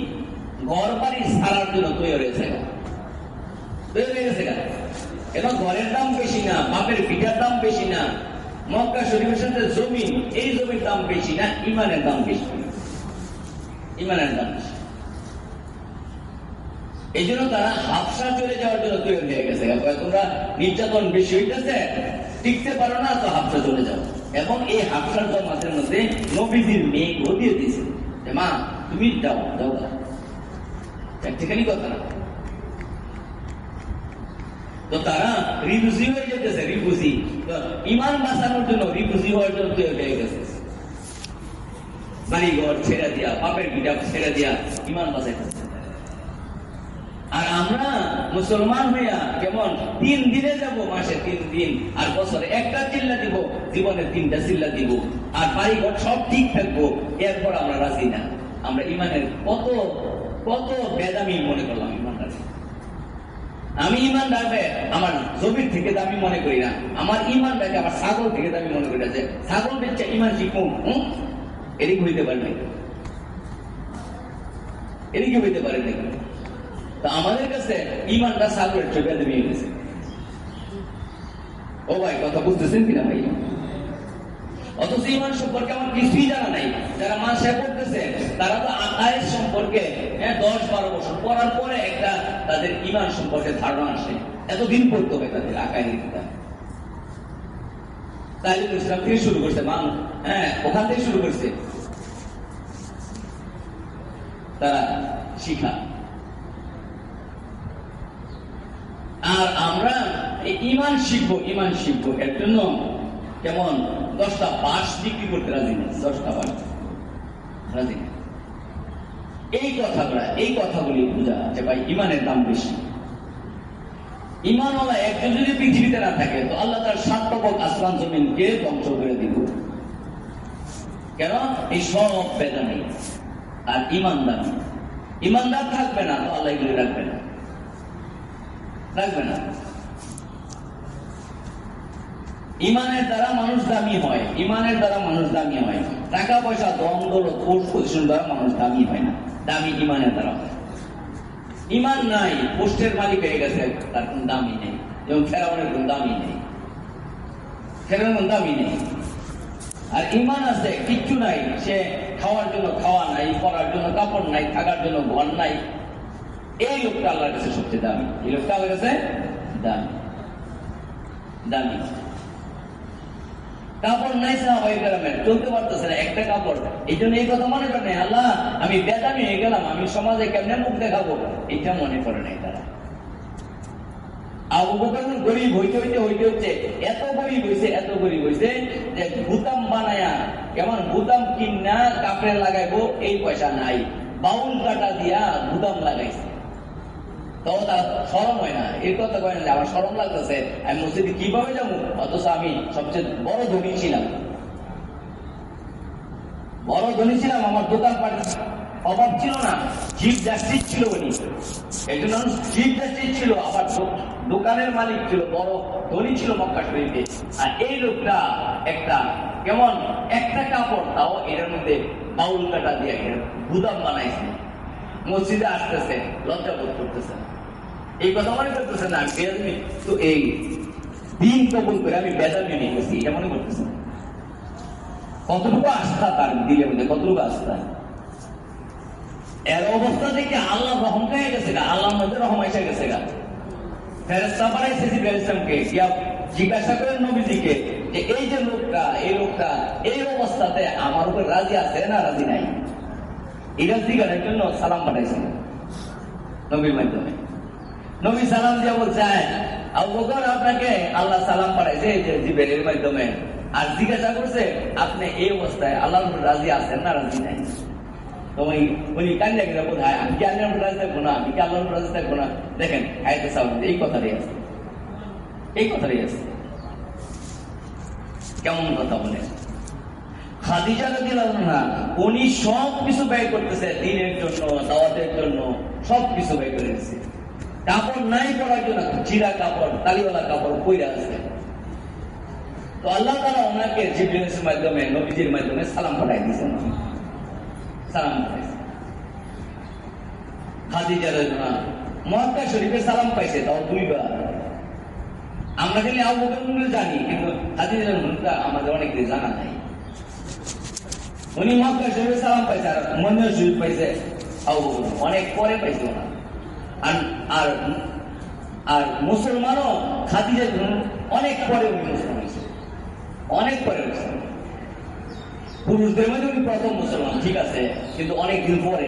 ঘর বাড়ি ছাড়ার জন্য তৈরি হয়েছে। এখন ঘরের দাম বেশি না, বাপের ভিটার দাম বেশি না, মক্কা শরীফের সাথে জমিন, এই জমির দাম বেশি না, ইমানের দাম বেশি। ইমানের দাম বেশি। এই জন্য তারা হাবশা চলে যাওয়ার জন্য তৈরি হয়ে গেছে। তোমরা নির্যাতন বেশি হইতেছে, টিকতে পারো না, তো হাবশা চলে যাও। এবং এই হাবশার জমাতের মধ্যে নবীজির মেয়ে দিয়ে দিয়েছে যে মা তুমি যাও না, প্র্যাকটিক্যালি কথা না। তো তারা রিফিউজি হয়ে যেতেছে, রিফিউজি ইমান বাঁচানোর জন্য, রিফিউজি হওয়ার জন্য তৈরি হয়ে গেছে। বাড়িঘর ছেড়ে দিয়া, বাপের ভিটা ছেড়ে দিয়া ইমান বাঁচাইতেছে। আর আমরা মুসলমান হইয়া কেমন 3 দিনে যাব, মাসে 3 দিন, আর বছরে একটা চিল্লা দিব, জীবনে 3টা চিল্লা দিব, আর বাড়িঘর সব ঠিক থাকবো, এরপর আমরা রাজি না। আমরা ইমানের কত বেদামি মনে করলাম। ইমানদার আমি ইমানদারকে আমার জমির থেকে দামি মনে করি না, আমার ইমানদারকে আমার ছাগল থেকে দামি মনে করি না। যে ছাগল বেচে ইমান শিখুন, এদিকে হইতে পারে না, এদিকে হইতে পারে না। তা আমাদের কাছে ইমানটা ছাগলের চোখে দামি গেছে। ও ভাই কথা বুঝতেছেন কিনা ভাই? অথচ ইমান সম্পর্কে আমার কিছুই জানা নাই। যারা মাসে পড়তেছে তারা তো আকায়েদ সম্পর্কে 10-12 বছর পড়ার পরে একটা তাদের ইমান সম্পর্কে ধারণা আসে। এতদিন পড়তে হবে তাদের আকায়েদ কিতাব। তাইজুল ইসলাম থেকে শুরু করছে, ওখান থেকে শুরু করছে তারা শিখা। আর আমরা ইমান শিখবো এর জন্য কেমন 10টা বাস বিক্রি করতে রাজি না, 10টা বাস রাজি না। এই কথাগুলি বোঝা যে ভাই ইমানের দাম বেশি। ইমানওয়ালা একজন যদি পৃথিবীতে না থাকে, তো আল্লাহ তার 7 তবক আসমান জমিনকে ধ্বংস করে দিব। কেন? এই সব বেদানি। আর ইমানদার থাকবে না, তো আল্লাহ এগুলি রাখবে না। ইমানের দ্বারা মানুষ দামি হয়, টাকা পয়সা, দম দৌলত, পোস্ট পজিশন দ্বারা মানুষ দামি হয় না। দামি ইমানের দ্বারা হয়। ইমান নাই, পোস্টের মালিক হয়ে গেছে, তার কোন দামি নেই। যেমন ফেরাউনের কোন দামি নেই। আর ইমান আছে, কিচ্ছু নাই, সে খাওয়ার জন্য খাওয়া নাই, পরার জন্য কাপড় নাই, থাকার জন্য ঘর নাই, এই লোকটা আল্লাহর কাছে সবচেয়ে দামি। এই লোকটা আল্লাহর কাছে দামি। কাপড় নাই সাহাবাই কেরামের, চলতে পারতেছে না একটা কাপড়। এই জন্য এই কথা মনে করে নাই, আল্লাহ আমি বেদামি হয়ে গেলাম, আমি সমাজে কেমনে মুখ দেখাবো, এটা মনে করে নাই তারা। আবু বকর গরিব হইতে হচ্ছে, এত গরিব হয়েছে যে বুতাম বানায়া, কেমন বুতাম কিনা কাপড়ে লাগাইবো এই পয়সা নাই, বাউল কাটা দিয়া বুতাম লাগাইছে। তো তার শরম হয় না, এই কথা কয় না আমার শরম লাগতেছে, আমি মসজিদে কিভাবে যাবো, অথচ আমি সবচেয়ে বড় ধনী ছিলাম, আমার দোকানপাট অভাব ছিল না, চিফ জাস্টিস ছিল উনি, এই জন্য চিফ জাস্টিস ছিল, আবার দোকানের মালিক ছিল, বড় ধনী ছিল মক্কা শরীফে। আর এই লোকটা একটা কেমন একটা কাপড়, তাও এর মধ্যে বাউল কাটা দিয়ে গুদাম বানাইছে, মসজিদে আসতেছে, লজ্জা বোধ করতেছে, এই কথা মনে করতেছে না আমি বেদামি, তো এই দিন কবুল করে আমি বেদামি নিয়ে গেছি, এটা মনে করতেছে। কতটুকু আস্থা তার দিলের মধ্যে, কতটুকু আস্থা। এর অবস্থা দেখে আল্লাহ রহম হয়ে গেছে গা, আল্লাহর মধ্যে রহম এসে গেছে গা। ফেরেশতা পাঠাইছে জিবরাইল ইসলামকে, জিজ্ঞাসা করেন নবীজিকে যে এই যে লোকটা এই অবস্থাতে আমার উপর রাজি আছে না রাজি নাই, এটা জিজ্ঞাসার জন্য সালাম পাঠাইছেন নবীর মাধ্যমে। নবী সালাম দিয়ে বলছে, আবু বকর আপনাকে আল্লাহ সালাম পাঠাইছে এই যে জিবরাইলের মাধ্যমে, আর জিজ্ঞাসা করছে আপনি এই অবস্থায় আল্লাহর উপর রাজি আছেন না রাজি নাই। তো উনি কান্না কিনা বোধহয় আমি কি আল্লাহর উপর রাজি থাকবো না, আমি কি আল্লাহর উপর রাজি থাকবো না। দেখেন আয়াতে সালাম এই কথাটাই আছে, কেমন কথা বলে। খাদিজা রাদিয়াল্লাহু আনহা উনি সব কিছু ব্যয় করতেছে দ্বীনের জন্য, দাওয়াতের জন্য, সব কিছু ব্যয় করে দিচ্ছে। কাপড় নাই পরার জন্য, চিরা কাপড়, তালিওয়ালা কাপড় পইরা আছে। তো আল্লাহ তাআলা ওনাকে জিবরিলের মাধ্যমে, নবীজির মাধ্যমে সালাম পাঠাই দিয়েছেন, সালাম পাঠাইছে। খাদিজা রাদিয়াল্লাহু আনহা মক্কা শরীফে সালাম পাইছে, তাও দুইবার। আমরা খালি আবু বকর জানি, কিন্তু খাদিজা রাদিয়াল্লাহু আনহা আমাদের অনেকে জানা নাই। উনি মক্কা শরীফে সালাম পাইছে, আর মদিনা শরীফ পাইছে আবু বকর অনেক পরে পাইছে ওনা। আর মুসলমানও খাদিজা অনেক পরে উনি মুসলমান হয়েছে, অনেক পরে হয়েছে। পুরুষদের মধ্যে উনি প্রথম মুসলমান, ঠিক আছে, কিন্তু অনেক দিন পরে।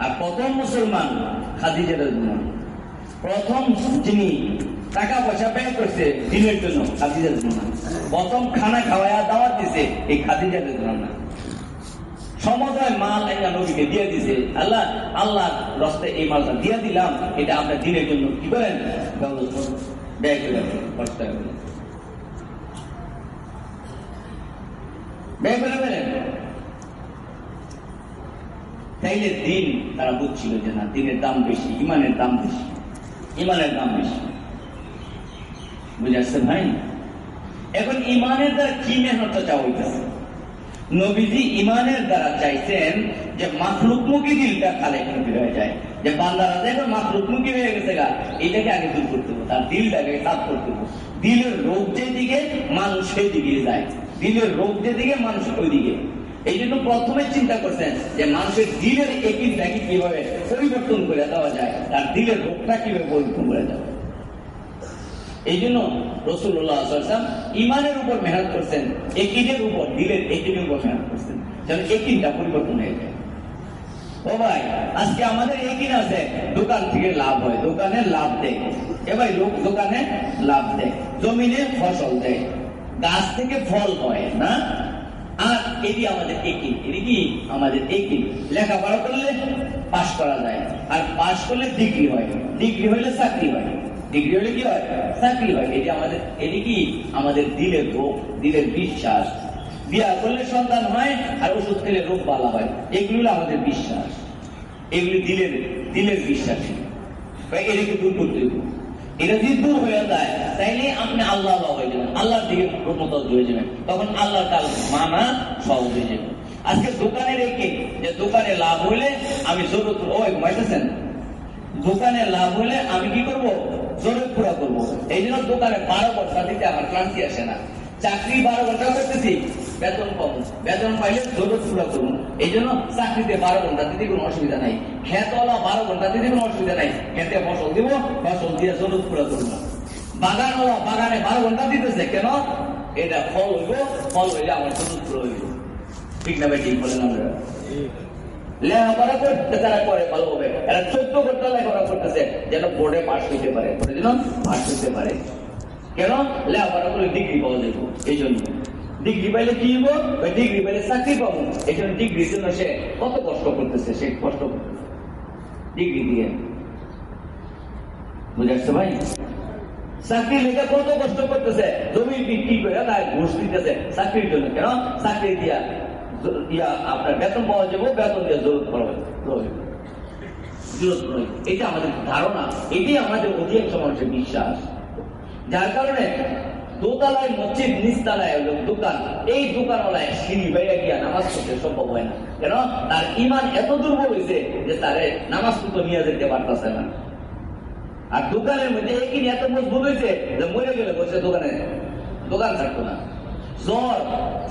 আর প্রথম মুসলমান খাদিজা রাদিয়াল্লাহু আনহা, প্রথম যিনি টাকা পয়সা ব্যয় করছে দিনের জন্য খাদিজা রাদিয়াল্লাহু আনহা, প্রথম খানা খাওয়ায়া দাওয়াত দিছে এই খাদিজা রাদিয়াল্লাহু আনহা। সমুদয় মাল একটা নবীকে দিয়ে দিছে, আল্লাহ রাস্তায় এই মালটা দিয়ে দিলাম, এটা আপনার দিনের জন্য কি করেন ব্যয় করে ব্যয় করে ফেলেন। তাইলে দিন তারা বুঝছিল যে না, দিনের দাম বেশি, ইমানের দাম বেশি, বুঝে আসছে ভাই। এখন ইমানের দ্বারা কি মেহনত চাওয়া হইতেছে, নবীজি ইমানের দ্বারা চাইছেন যে মাখলুকমুখী দিলটা কালেক্ট হয়ে যায়, যে বান্দারা দেখো মাখলুকমুখী হয়ে গেছে গা, এটাকে আগে দূর করতে হবে, তার দিলটাকে সাফ করতে হবে। দিলের রোগ যেদিকে মানুষ সেই দিকে যায়, দিলের রোগ যেদিকে মানুষ ওই দিকে। এই জন্য প্রথমে চিন্তা করছেন যে মানুষের দিলের একিনটাকে কিভাবে পরিবর্তন করে দেওয়া যায়, তার দিলের রোগটা কিভাবে পরিবর্তন করে দেওয়া। এই জন্য রাসূলুল্লাহ সাল্লাল্লাহু আলাইহি ওয়াসাল্লাম ইমানের উপর মেহনত করছেন, একিনের উপর, দিলের একিনের উপর মেহনত করছেন, যেন একিনটা পরিবর্তন হয়ে যায়। ও ভাই, আজকে আমাদের একিন আছে দোকান থেকে লাভ হয়, দোকানে লাভ দেয়, এবার লোক দোকানে লাভ দেয়, জমিনে ফসল দেয়, গাছ থেকে ফল হয় না, আর এটি আমাদের একিন। এটি কি আমাদের একিন। লেখাপড়া করলে পাস করা যায়, আর পাস করলে ডিগ্রি হয়, ডিগ্রি হলে চাকরি হয়, ডিগ্রি হলে কি হয়, চাকরি হয়। এটি কি আমাদের দিলের রোগ, দিলের বিশ্বাস। বিয়া করলে সন্তান হয়, আর ওষুধ খেলে রোগ ভালো হয়, এগুলো আমাদের বিশ্বাস, এগুলি দিলের বিশ্বাস। এটাকে দূর করতে হবে। এটা যদি দূর হয়ে যায় তাইলে আপনি আল্লাহ হয়ে যাবেন, আল্লাহর দিকে প্রমোদ হয়ে যাবেন, তখন আল্লাহর কাল মানা সহজ হয়ে যাবে। আজকে দোকানে রেখে যে দোকানে লাভ হইলে আমি জরুরত ঘুমাইতেছেন, দোকানে লাভ হলে আমি কি করব, জরুরত পুরা করবো। এই জন্য দোকানে 12 ঘন্টা দিতে আমার ক্লান্তি আসে না। চাকরি 12 ঘন্টা করতেছি, বেতন পাবো, বেতন পাইলে জরুরত পুরা করবো। এই জন্য চাকরিতে 12 ঘন্টা দিতে কোনো অসুবিধা নাই, খেতওয়ালা 12 ঘন্টা দিতে কোনো অসুবিধা নাই, খেতে ফসল দিব, ফসল দিয়ে জরুরত পুরা করবো। বাগানওয়ালা বাগানে 12 ঘন্টা দিতেছে কেন? এটা ফল হইব, ফল হইলে আমার চতুর্থ হইব। ঠিক না ভাই? ঠিক বলেন আমরা? লেখাপড়া করতে তারা করে ভালো হবে, এরা 14 ঘন্টা লেখাপড়া করতেছে যেন বোর্ডে পাস হইতে পারে, বোর্ডে যেন পাস হইতে পারে। কেন? লেখাপড়া করে ডিগ্রি পাওয়া যাইব। এই জন্য ডিগ্রি পাইলে কি হইব? ডিগ্রি পাইলে চাকরি পাবো। এই জন্য ডিগ্রির জন্য সে কত কষ্ট করতেছে, সে কষ্ট করতেছে ডিগ্রি দিয়ে। বুঝে আসছে ভাই? চাকরি লেগে কত কষ্ট করতেছে, জমি বিক্রি করে তাই ঘুষ দিতেছে চাকরির জন্য। কেন? চাকরি দিয়া আপনার বেতন পাওয়া যাবো, বেতন দিয়ে জরুরত পড়বে। এটা আমাদের ধারণা, এটাই আমাদের অধিকাংশ মানুষের বিশ্বাস। যার কারণে দোতলায় মসজিদ, নিচতলায় দোকান, এই দোকানওয়ালায় সিঁড়ি বাইরে গিয়া নামাজ পড়তে সম্ভব হয় না। কেন? তার ইমান এত দুর্বল হয়েছে যে তারে নামাজ পড়তে নিয়ে যেতে পারতেছে না। আর দোকানের মধ্যে একই এত মজবুত হয়েছে যে মরে গেলে বসে দোকানে দোকান থাকতো না। জ্বর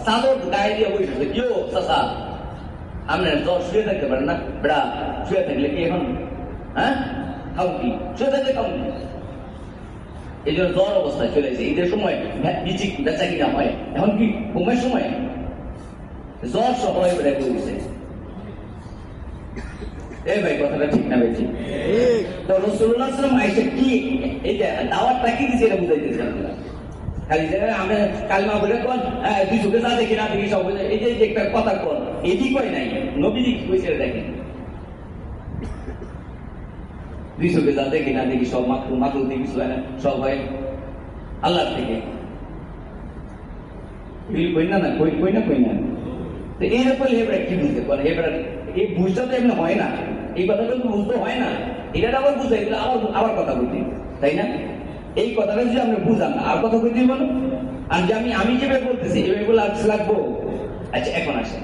চাদর গায়ে দিয়ে বসেছে, কেউ চাষা আপনার জ্বর শুয়ে থাকতে পারেন না? বেড়া শুয়ে থাকলে কি এখন খাও কি? শুয়ে থাকলে খাও কি? এই জন্য জ্বর অবস্থায় চলে এসে ঈদের সময় বেচা কিনা হয়। এখন কি ঘুমের সময় জ্বর সবাই বেড়ে করেছে। এই ভাই কথাটা ঠিক না? বেশি তো রাসূলুল্লাহ সাল্লাল্লাহু আলাইহি ওয়াসাল্লাম আয়েশা কি এই যে দাওয়াতটা কি দিয়েছে এটা বুঝাইতেছে আপনারা। খালি আমরা কালমা বলে কোন 2 চোখে যা দেখি না দেখি সব এই যে একটা কথা কোন এটি কই নাই, নবীজি কি কইছে দেখেন। 2 চোখে যা দেখি না দেখি সব মাকরু দেখি সব হয় আল্লাহ থেকে। কই না কই না তো এইরকম এবার কি বুঝতে পারে? এবার এই বুঝতে তো এমনি হয় না, এই কথাটা তো বুঝতে হয় না। এটা আবার বুঝাই দিলে আবার কথা বলতে, তাই না? এই কথাটা যদি আপনি বুঝান না আর কথা বলতে বলো। আর যে আমি যেভাবে বলতেছি এভাবে বলে লাগবো। আচ্ছা এখন আসেন,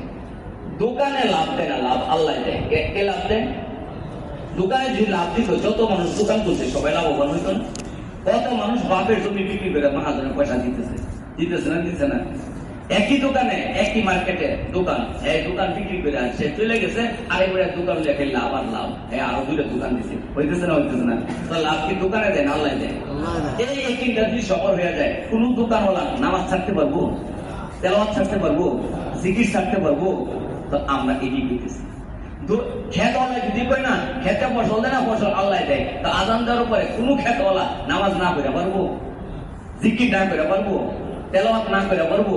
দোকানে লাভ দেয় না, লাভ আল্লাহ দেয়। কে লাভ দেয়? দোকানে যদি লাভ দিত, যত মানুষ দোকান করছে সবাই লাভবান হইত না? কত মানুষ বাপের জমি বিক্রি করে মহাজনের পয়সা দিতেছে না দিতেছে না? একই দোকানে একই মার্কেটে দোকান, এই দোকান বিক্রি করে সে চলে গেছে, আরেকবার এক দোকান লেখে লাভ আর লাভ, আরো 2টা দোকান দিচ্ছে, হইতেছে না? হইতেছে না? তো লাভ কি দোকানে দেয় না আল্লাহ দেয়? এই একইটা যদি সফল হয়ে যায়, কোন দোকানওয়ালা নামাজ ছাড়তে পারবো, তেলাওয়াত ছাড়তে পারবো, জিকির ছাড়তে পারবো? তো আমরা এগিয়ে দিতেছি। খেতওয়ালা যদি কই না খেতে ফসল দেয় না, ফসল আল্লাহ দেয়, তো আজান দেওয়ার পরে কোন খেতওয়ালা নামাজ না করে পারবো, জিকির না করে পারবো, তেলাওয়াত না করে পারবো?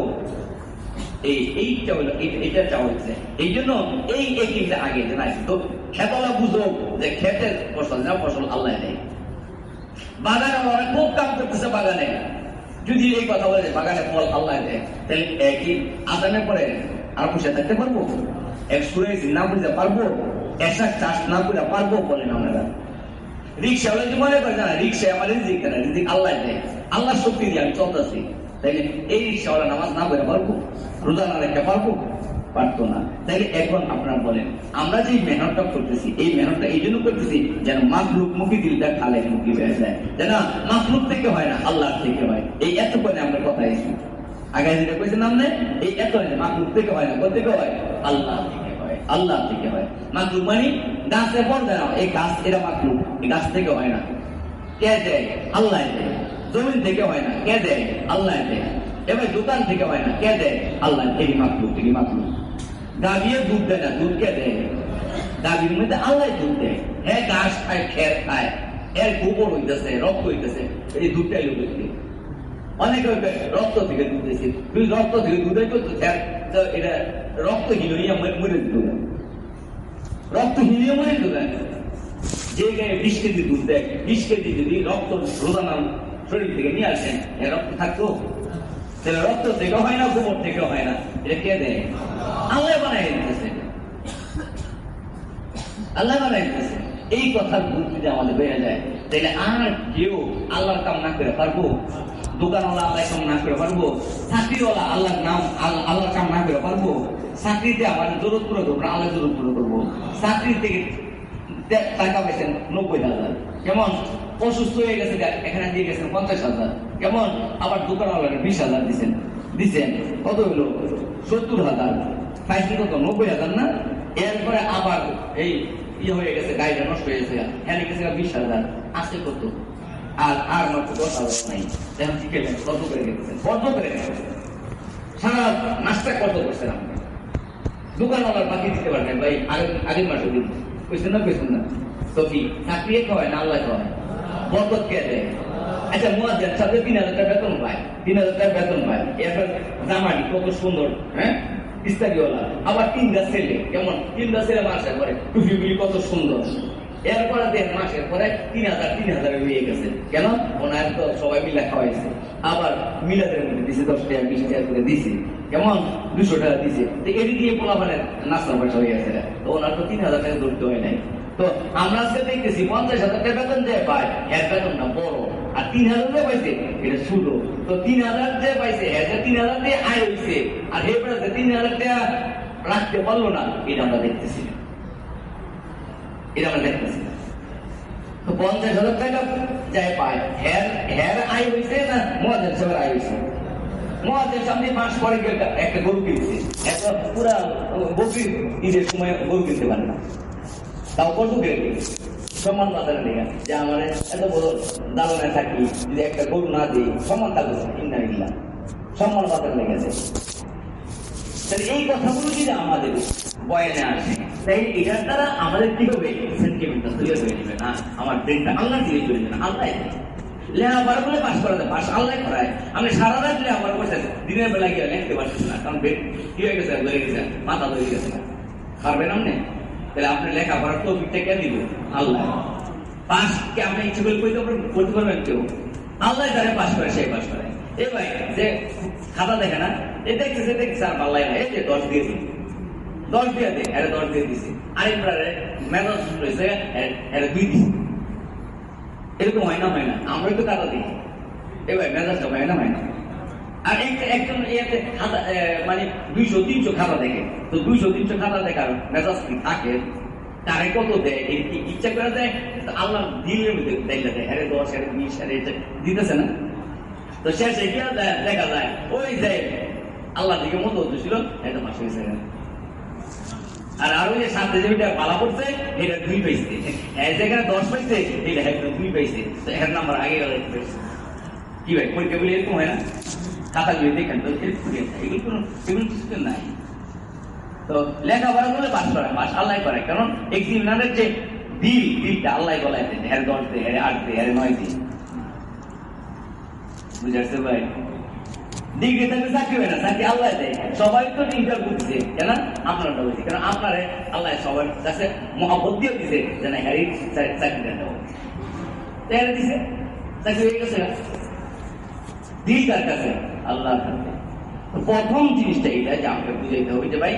এইটা হলো এটা চাওয়া হচ্ছে। এই জন্য এই একইটা আগে যে নাই তো খেতওয়ালা বুঝো যে খেতের ফসল না, ফসল আল্লাহ দেয়। বাগানে ওরা খুব কাম করতেছে, বাগানে যদি এই কথা বলে যে বাগানে ফল আল্লাহ দেয়, তাহলে একই আজানের পরে আর বসে থাকতে পারবো? এক্সপ্রেস না বুঝতে পারবো? এসা চাষ না করে পারবো? বলেন আপনারা। রিক্সা হলে যে মনে করে না রিক্সায় আমার রিজিক কেনা, রিজিক আল্লাহ দেয়, আল্লাহর শক্তি দিয়ে আমি চলতেছি। তাইলে এই রিক্সাওয়ালা নামাজ না করে পারবো? রোজা না রেখে পারবো? পারতো না। তাইলে এখন আপনারা বলেন, আমরা যে মেহনতটা করতেছি এই মেহনতটা এই জন্য করতেছি যেন মাখলুক মুখী দিলটা খালে মুখী হয়ে যায়, যেন মাখলুক থেকে হয় না আল্লাহ থেকে হয়। এই এত করে আমরা কথা এসেছি আগে যেটা কইছেন আপনি, এই এত মাখলুক থেকে হয় না, কোথা থেকে হয়? আল্লাহ থেকে হয়, আল্লাহ থেকে হয়। মাখলুক মানে গাছের পর দেয় না, এই গাছ এরা মাখলুক, এই গাছ থেকে হয় না। কে দেয়? আল্লাহ দেয়। জমিন থেকে হয় না, কে দেয়? আল্লাহ দেয়। এবার দোকান থেকে হয় না, কে দেয়? আল্লাহ। এটি মাখলুক, এটি মাখলুক। গাভীর দুধ দেয় না, দুধ কে দেয়? গাভীর মধ্যে আল্লাহ দুধ দেয়। হ্যাঁ ঘাস খায়, খের খায়, এর গোবর হইতেছে, রক্ত হইতেছে, এই দুধটাই লোক হইতে। অনেকে রক্ত থেকে দুধ দিয়েছে, তুই রক্ত থেকে দুধ তো এটা রক্তহীন হইয়া মরে দিত না, রক্তহীন মরে দিত না। যে গায়ে 20 কেজি দুধ দেয়, 20 কেজি যদি রক্ত রোজানা শরীর থেকে নিয়ে আসেন, রক্ত থাকতো? তাহলে রক্ত থেকে হয় না, গোবর থেকে হয় না, এটা কে দেয়? আল্লাহ বানাই দিতেছে, আল্লাহ বানাই দিতেছে। এই কথার বুদ্ধি যদি আমাদের বেড়ে যায়, তাহলে আর কেউ আল্লাহর কাম না করে পারবো? দোকানওয়ালা আল্লাহ কাম না করে পারবো? চাকরিওয়ালা আল্লাহর নাম আল্লাহর কাম না করে পারবো? চাকরিতে আমার জরুরত পুরো করবো, আল্লাহ জরুরত পুরো করবো। চাকরি থেকে টাকা পেয়েছেন 90,000, কেমন? অসুস্থ হয়ে গেছে এখানে দিয়ে গেছেন 50,000, কেমন? আবার দোকানওয়ালাকে 20,000 দিচ্ছেন, কত হইলো? 70,000। পাইছেন কত? 90,000 না? এরপরে আবার এই ইয়ে হয়ে গেছে, গাড়িটা নষ্ট হয়ে গেছে, হ্যাঁ গেছে 20,000, আছে কত? আর মাত্র 10,000 নাই। এখন কি খেলেন? কত করে খেতেছেন? কত করে খেতেছেন? সারা মাসটা কত করছেন আপনি? দোকানওয়ালার বাকি দিতে পারবেন ভাই, আগের মাসে দিন কইছেন না? তো কি চাকরি খাওয়ায় না আল্লাহ খাওয়ায়? বরকত কে দেয়? আচ্ছা, মুয়াজ্জিন সাথে 3,000 টাকা বেতন পায়, 3,000 টাকা বেতন পায়, এরপর জামাটি কত সুন্দর, হ্যাঁ, ইস্তারিওয়ালা, আবার 3টা ছেলে, কেমন 3টা ছেলে মাসে করে টুপিগুলি কত সুন্দর। এরপরে 1.5 মাসের পরে 3,000 হয়ে গেছে। কেন? ওনার তো সবাই মিলে খাওয়াইছে। আবার মিলাদের মধ্যে দিছে 10 টাকা 20 টাকা করে দিছে, কেমন 200 টাকা দিছে। তো এটি দিয়ে পোলাপানের নাস্তা পয়সা হয়ে গেছে। তো ওনার তো 3,000 টাকা ধরতে হয় নাই। তো আমরা আজকে দেখতেছি 50,000 টাকা বেতন যে পায়, এর বেতনটা বড়, আর 3,000 যে পাইছে এটা ছোট। তো 3,000 যে পাইছে, এর 3,000 দিয়ে আয় হয়েছে, আর এরপরে 3,000 টাকা রাখতে পারলো না, এটা আমরা দেখতেছি। তো 50,000 টাকা যাই পায়, হের আয় হয়েছে না মুয়াজ্জিন সাহেবের আয় হয়েছে? মুয়াজ্জিন সামনে মাস পরে একটা গরু কিনছে, একটা পুরা বকরির ঈদের সময় গরু কিনতে পারে না, তাও কত করে সম্মান বাজারে লেগে যে আমার এত বড় দালানে থাকি, যদি একটা গরু না দিই সম্মান থাকবে ইন্না সম্মান বাজারে লেগেছে। তাহলে এই কথাগুলো যদি আমাদের বয়ানে আসে, তাই এটার দ্বারা আমাদের কি হবে? সেন্টিমেন্টটা তৈরি হয়ে যাবে না, আমার ব্রেনটা আল্লাহ দিয়ে চলে যাবে না। আল্লাহ লেখাপড়া বলে পাস করা যায়, পাস আল্লাহ করায়। আমি সারা রাত লেখাপড়া করতে দিনের বেলা গিয়ে লিখতে পারছি না, কারণ ব্রেন কি হয়ে গেছে, ধরে গেছে, মাথা ধরে গেছে না, পারবেন আপনি? তাহলে আপনি লেখাপড়ার তৌফিকটা কে দিল? আল্লাহ। পাস কি আপনি ইচ্ছে করে করতে পারবেন? কেউ আল্লাহ যারা পাস করে সেই পাস করে। এই ভাই যে খাতা দেখে না, এ দেখতেছে আর পাল্লাই না, এই যে 10 দিয়েছি, 10 দিয়ে দে, এর 10 দিয়ে দিছি, আরেকবারে মেজাজ রয়েছে, এর 2 দিছি। এরকম হয় না? আমরা তো খাতা দেখি, এ ভাই মেজাজটা হয় না? আর একজন খাতা মানে 200-300 খাতা দেখে, তো 200-300 খাতা দেখার মেজাজ কি থাকে? কারে কত দেয়, ইচ্ছা করে দেয়, আল্লাহ দিলের মধ্যে দেখলে দেয়, আরে 10, আরে 20, আরে দিতেছে না। তো শেষে কি দেখা যায়, ওই যে আল্লাহ দিকে মতো ছিল, এটা পাশ হয়েছে। আর আরো যে সাথে যেটা পালা করছে, এটা 2 পাইছে, যেখানে 10 পাইছে, এটা 2 পাইছে, তো এর নাম্বার আগে গেল। কি ভাই পরীক্ষা বলে এরকম হয় না? খাতাগুলি দেখেন তো, এগুলো কিছু নাই। তো লেখাপড়া করলে পাস করে, পাস আল্লাহ করে, কারণ এক্সামিনারের যে দিলটা আল্লাহ বলায়, এর 10 দে, এর 8 দে, এর 9 দে। বুঝাচ্ছে ভাই? ডিগ্রি থাকলে চাকরি হয় না, চাকরি আল্লাহ দেয়। সবাই তো ইন্টারভিউ দিচ্ছে, কেন? আপনারটা বলছি, কারণ আপনার আল্লাহ সবার কাছে মহব্বত দিয়ে দিছে যে না, হ্যারি চাকরিটা দেবো, দিছে, চাকরি হয়ে গেছে। দিল কার কাছে? আল্লাহর কাছে। প্রথম জিনিসটা এটা যে আমাকে বুঝাইতে হবে যে ভাই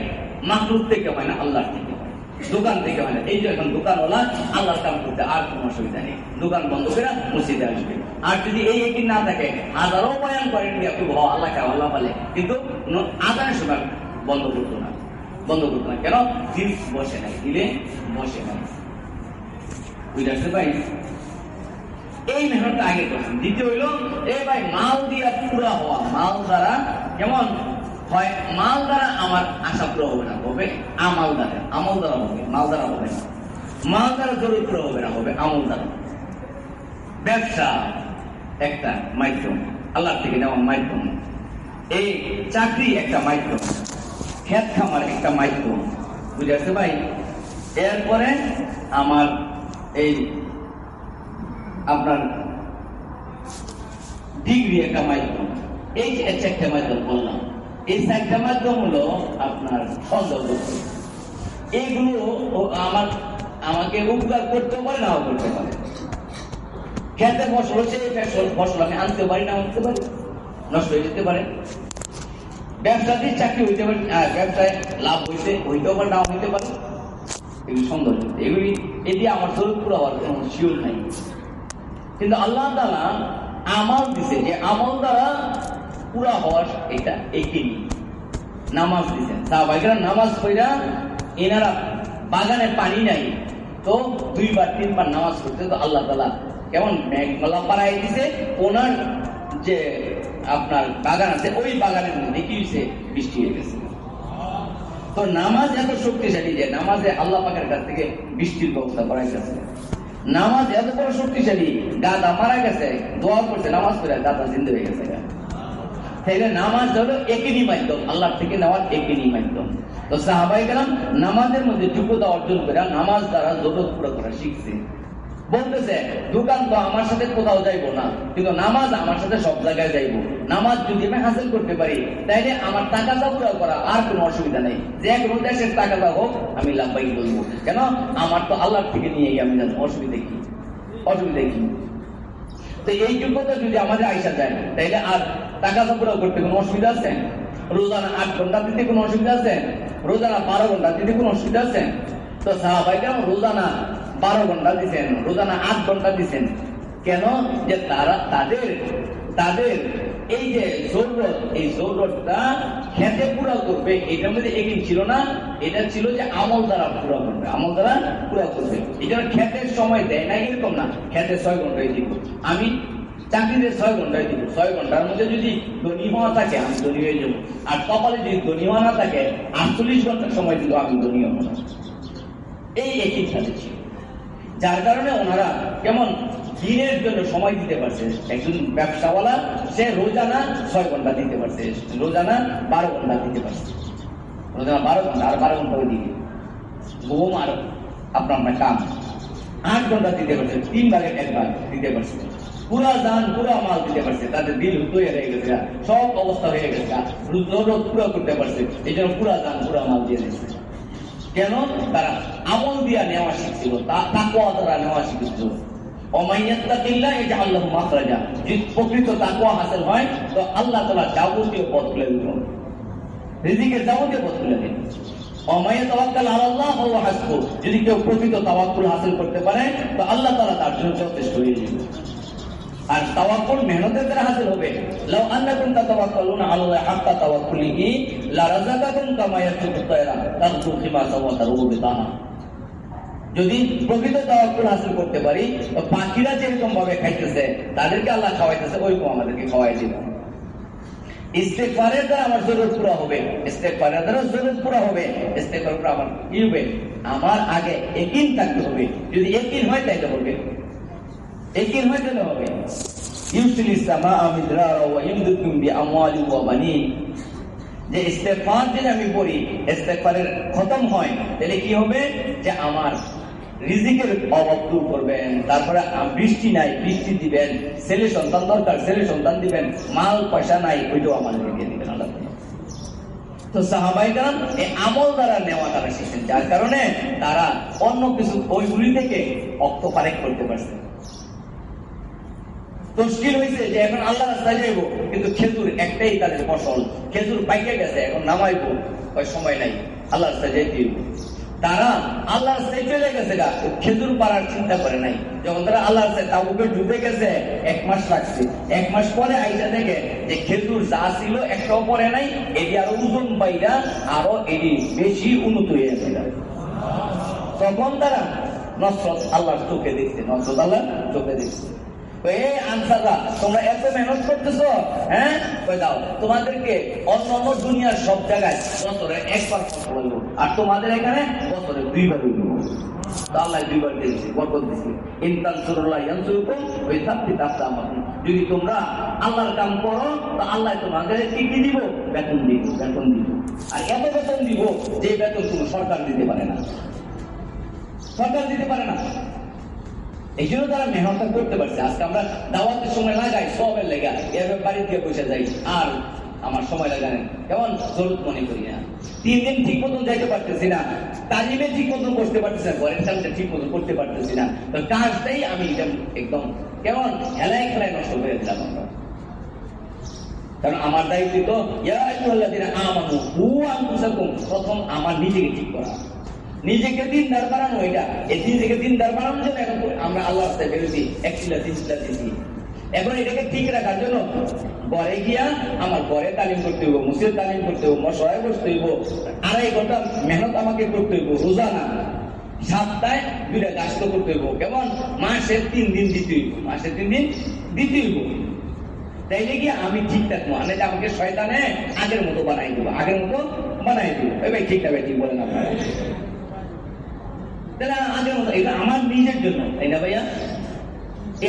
মাকলুক থেকে হয় না, আল্লাহর থেকে হয়, দোকান থেকে হয় না। এই যে এখন দোকানওয়ালা আল্লাহর কাম করতে আর কোনো অসুবিধা নেই, দোকান বন্ধ করে মসজিদে আসবে। আর যদি এই একই না থাকে, হাজারও বয়ান করেন আল্লাহ খাও, আল্লাহ বলে, কিন্তু আজানের সময় বন্ধ করতো না। কেন? দিল বসে নাই, দিলে বসে নাই। বুঝতে ভাই? এই মেহনতটা আগে করছেন। দ্বিতীয় হইল এই ভাই মাল দিয়া পুরা হওয়া, মাল দ্বারা কেমন হয়? মাল দ্বারা আমার আশা পুরো হবে না, হবে আমল দ্বারা হবে, মাল দ্বারা হবে না। মাল দ্বারা জরুরি পুরো হবে না, হবে আমল দ্বারা। ব্যবসা একটা মাধ্যম, আল্লাহ থেকে নেওয়া মাধ্যম। এই চাকরি একটা মাধ্যম, খেত খামার একটা মাধ্যম। বুঝে আসছে ভাই? এরপরে আমার এই আপনার ডিগ্রি একটা মাধ্যম। এই যে 4টা মাধ্যম বললাম, এই 4টা মাধ্যম হলো আপনার সৌন্দর্য। এইগুলো আমাকে উপকার করতে পারে, নাও করতে পারে। খেতে ফসল হচ্ছে, ফসল আমি আনতে পারি, না আনতে পারি, নষ্ট হয়ে যেতে পারে। ব্যবসাতে চাকরি হইতে পারে, ব্যবসায় লাভ হইতেও পারে, নাও হইতে পারে। এগুলি সৌন্দর্য, এগুলি এটি আমার জরুরি পুরো হওয়ার কোনো শিওর নাই। কিন্তু আল্লাহ তাআলা আমল দিছে, যে আমল দ্বারা পুরা হওয়ার এটা একই। নামাজ দিচ্ছেন, সাহাবাইরা নামাজ পড়া, এনারা বাগানে পানি নাই তো 2-3 বার নামাজ পড়তে, তো আল্লাহ তাআলা কেমন মেঘমালা পাড়াই দিছে, ওনার যে আপনার বাগান আছে ওই বাগানের মধ্যে কি হয়েছে? বৃষ্টি হয়ে গেছে। তো নামাজ এত শক্তিশালী যে নামাজে আল্লাহ পাকের কাছ থেকে বৃষ্টির ব্যবস্থা করাই গেছে। নামাজ এত বড় শক্তিশালী, গাদা মারা গেছে, দোয়া করছে, নামাজ পড়ে গাদা জিন্দা হয়ে গেছে। তাইলে নামাজ হলো একই মাধ্যম, আল্লাহ থেকে নেওয়ার একই মাধ্যম। তো সাহাবায়ে কেরাম নামাজের মধ্যে যোগ্যতা অর্জন করে নামাজ দ্বারা জরুরত পুরো করা শিখছে। বলতেছে দোকান তো আমার সাথে কোথাও যাইবো না, কিন্তু নামাজ আমার সাথে সব জায়গায় যাইবো। নামাজ যদি আমি হাসিল করতে পারি তাইলে আমার টাকাটা পুরো করা আর কোনো অসুবিধা নেই। যে কোনো দেশের টাকাটা হোক আমি লাভবাই বলবো, কেন আমার তো আল্লাহ থেকে নিয়ে গিয়ে আমি জানি অসুবিধা কি, অসুবিধা কি। তো এই যোগ্যতা যদি আমাদের আইসা যায় তাইলে আর টাকাটা পুরো করতে কোনো অসুবিধা আছে? রোজানা 8 ঘন্টা দিতে কোনো অসুবিধা আছে? রোজানা 12 ঘন্টা দিতে কোনো অসুবিধা আছে? তো সাহাবায়ে কেরাম রোজানা 12 ঘন্টা দিচ্ছেন, রোজানা 8 ঘন্টা দিচ্ছেন। কেন? যে তারা তাদের এই যে জরুরত, এই জরুরতটা খেতে পুরা করবে, এটার মধ্যে একই ছিল না। এটা ছিল যে আমল দ্বারা পুরা করবে, আমল দ্বারা পুরা করবে। এই জন্য খেতের সময় দেয় না এরকম না, খেতে 6 ঘন্টায় দিব, আমি চাকরিতে 6 ঘন্টায় দিব। 6 ঘন্টার মধ্যে যদি ধনী হওয়া থাকে আমি ধনী হয়ে যাবো, আর কপালে যদি ধনী হওয়া না থাকে 48 ঘন্টার সময় দিল আমি ধনী হবো না। এই একই খেতে ছিল, যার কারণে ওনারা কেমন দিনের জন্য সময় দিতে পারছে। একজন ব্যবসাওয়ালা সে রোজানা 6 ঘন্টা দিতে পারছে, রোজানা 12 ঘন্টা দিতে পারছে, রোজানা 12 ঘন্টা আর 12 ঘন্টা ওইদিকে ঘুম আর আপনার কাম 8 ঘন্টা দিতে পারছে, 3 ভাগের 1 ভাগ দিতে পারছে। পুরা দান পুরা মাল দিতে পারছে, তাদের দিল তৈরি হয়ে গেছে, সব অবস্থা হয়ে গেছে, জরুরত পুরো করতে পারছে। এই জন্য পুরা দান পুরা মাল দিয়ে দিয়েছে। কেন? তারা আমল দিয়া নেওয়া শিখছিল, তাকওয়া দ্বারা নেওয়া শিখছিল। ওমাইয়াত্তাকিল্লাহ ইয়াজআল লাহু মাখরাজা, যদি প্রকৃত তাকওয়া হাসিল হয় তো আল্লাহ তাআলা যাবতীয় পথ খুলে দিবেন, রিজিকের যাবতীয় পথ খুলে দিবেন। ওমাইয়াতাওয়াক্কাল আলাল্লাহ ফাহুয়া হাসবুহ, যদি কেউ প্রকৃত তাওয়াক্কুল হাসিল করতে পারে তো আল্লাহ তাআলা তার জন্য যথেষ্ট হয়ে যাবে। আর তাওয়াক্কুল মেহনতের দ্বারা হাসিল হবে। লাউ আন্নাকুম তাতাওয়াক্কালুনা আলাল্লাহি হাক্কা তাওয়াক্কুলিহি লারাযাকাকুম কামা ইয়ারযুকুত তায়রা তাগদু খিমাসা ওয়া তারুহু বিতানা। যদি প্রকৃত তাওয়াক্কুল হাসিল করতে পারি তো পাখিরা যেরকম ভাবে খাইতেছে তাদেরকে আল্লাহ খাওয়াইতেছে, ওইরকম আমাদেরকে খাওয়াই দিবে। ইস্তেগফারের দ্বারা আমার জরুরত পুরা হবে, ইস্তেগফারের দ্বারা জরুরত পুরা হবে। ইস্তেগফার পুরা আমার কি হবে? আমার আগে ইয়াকিন থাকতে হবে। যদি ইয়াকিন হয় তাইলে হবে, ইয়াকিন হয় তাহলে হবে। ইউসিলিস সামাআ মিদরারা ওয়া ইমদুকুম বিআমওয়ালি ওয়া বানিন। যে ইস্তেগফার যদি আমি পড়ি, ইস্তেগফারের খতম হয়, তাহলে কি হবে? যে আমার রিজিকের অভাব দূর করবেন, তারপরে বৃষ্টি নাই বৃষ্টি দিবেন, ছেলে সন্তান দরকার ছেলে সন্তান দিবেন, মাল পয়সা নাই ওইটাও আমাদেরকে দিবেন আল্লাহ। তো সাহাবায়ে কেরাম এই আমল দ্বারা নেওয়া তারা শিখেন, যার কারণে তারা অন্য কিছু ওইগুলি থেকে অক্ত ফারেক করতে পারছে। তশকিল হয়েছে যে এখন আল্লাহ রাস্তায় যাইব, কিন্তু খেজুর একটাই তাদের ফসল, খেজুর পাইকে গেছে, এখন নামাইবো ওই সময় নাই, আল্লাহ রাস্তায় যাইতে হইব। তারা আল্লাহ রাস্তায় চলে গেছে, খেজুর পাড়ার চিন্তা করে নাই। যখন তারা আল্লাহ রাস্তায় তাবুকে ঢুকে গেছে 1 মাস লাগছে, 1 মাস পরে আইসা দেখে যে খেজুর যা ছিল একটাও পরে নাই, এটি আরো ওজন পাইরা আরো এটি বেশি উন্নত হয়ে গেছে। তখন তারা নসরত আল্লাহর চোখে দেখছে, নসরত আল্লাহ চোখে দেখছে। তোমরা এত মেহনত করতেছো, হ্যাঁ দাও তোমাদেরকে অন্য অন্য দুনিয়ার সব জায়গায় বছরে 1 বার করবো, আর তোমাদের এখানে বছরে 2 বার হইব। আল্লাহ 2 বার দিয়েছে, বরকত দিয়েছে। ইনতানসুরুল্লাহ ইয়ানসুরকুম ওয়া ইসাব্বিত আকদামাকুম। যদি তোমরা আল্লাহর কাম করো তো আল্লাহ তোমাদের কি দিব? বেতন দিব, বেতন দিব। আর এত বেতন দিব যে বেতন কোনো সরকার দিতে পারে না, সরকার দিতে পারে না। এই জন্য তারা মেহনত করতে পারছে। আজকে আমরা দাওয়াতের সময় লাগাই সবের লেগা, এভাবে বাড়ি দিয়ে বসে যাই, আর আমার সময় লাগাই কেমন জরুরত মনে করি না। 3 দিন ঠিক মতন যাইতে পারতেছি না, তালিমে ঠিক মতন করতে পারতেছি না, ঘরের কাজটা ঠিক মতন করতে পারতেছি না, তো কাজটাই আমি একদম কেমন খেলায় খেলায় নষ্ট করে দিলাম আমরা। কারণ আমার দায়িত্ব তো ইয়া আইয়ুহাল্লাযীনা আমানু কু আনফুসাকুম, প্রথম আমার নিজেকে ঠিক করা, নিজেকে দিনদার বানানো। এটা এই নিজেকে দিনদার বানানোর জন্য এখন আমরা আল্লাহর রাস্তায় বেরোছি, 1 চিল্লা 3 চিল্লা দিচ্ছি। এখন এটাকে ঠিক রাখার জন্য ঘরে গিয়া আমার ঘরে তালিম করতে হইব, মুসিদ তালিম করতে হইব, মশায় বসতে হইব, 2.5 ঘন্টা মেহনত আমাকে করতে হইব রোজানা, সপ্তাহে 2টা গাছ করতে হইব, কেমন মাসে 3 দিন দিতে হইব, মাসে 3 দিন দিতে হইব। তাইলে কি আমি ঠিক থাকবো, মানে আমাকে শয়তানে আগের মতো বানাই দেবো, আগের মতো বানাই দেবো। ভাই ঠিক না ভাই, ঠিক বলেন আপনারা? আগের মতো, এটা আমার নিজের জন্য, তাই না ভাইয়া?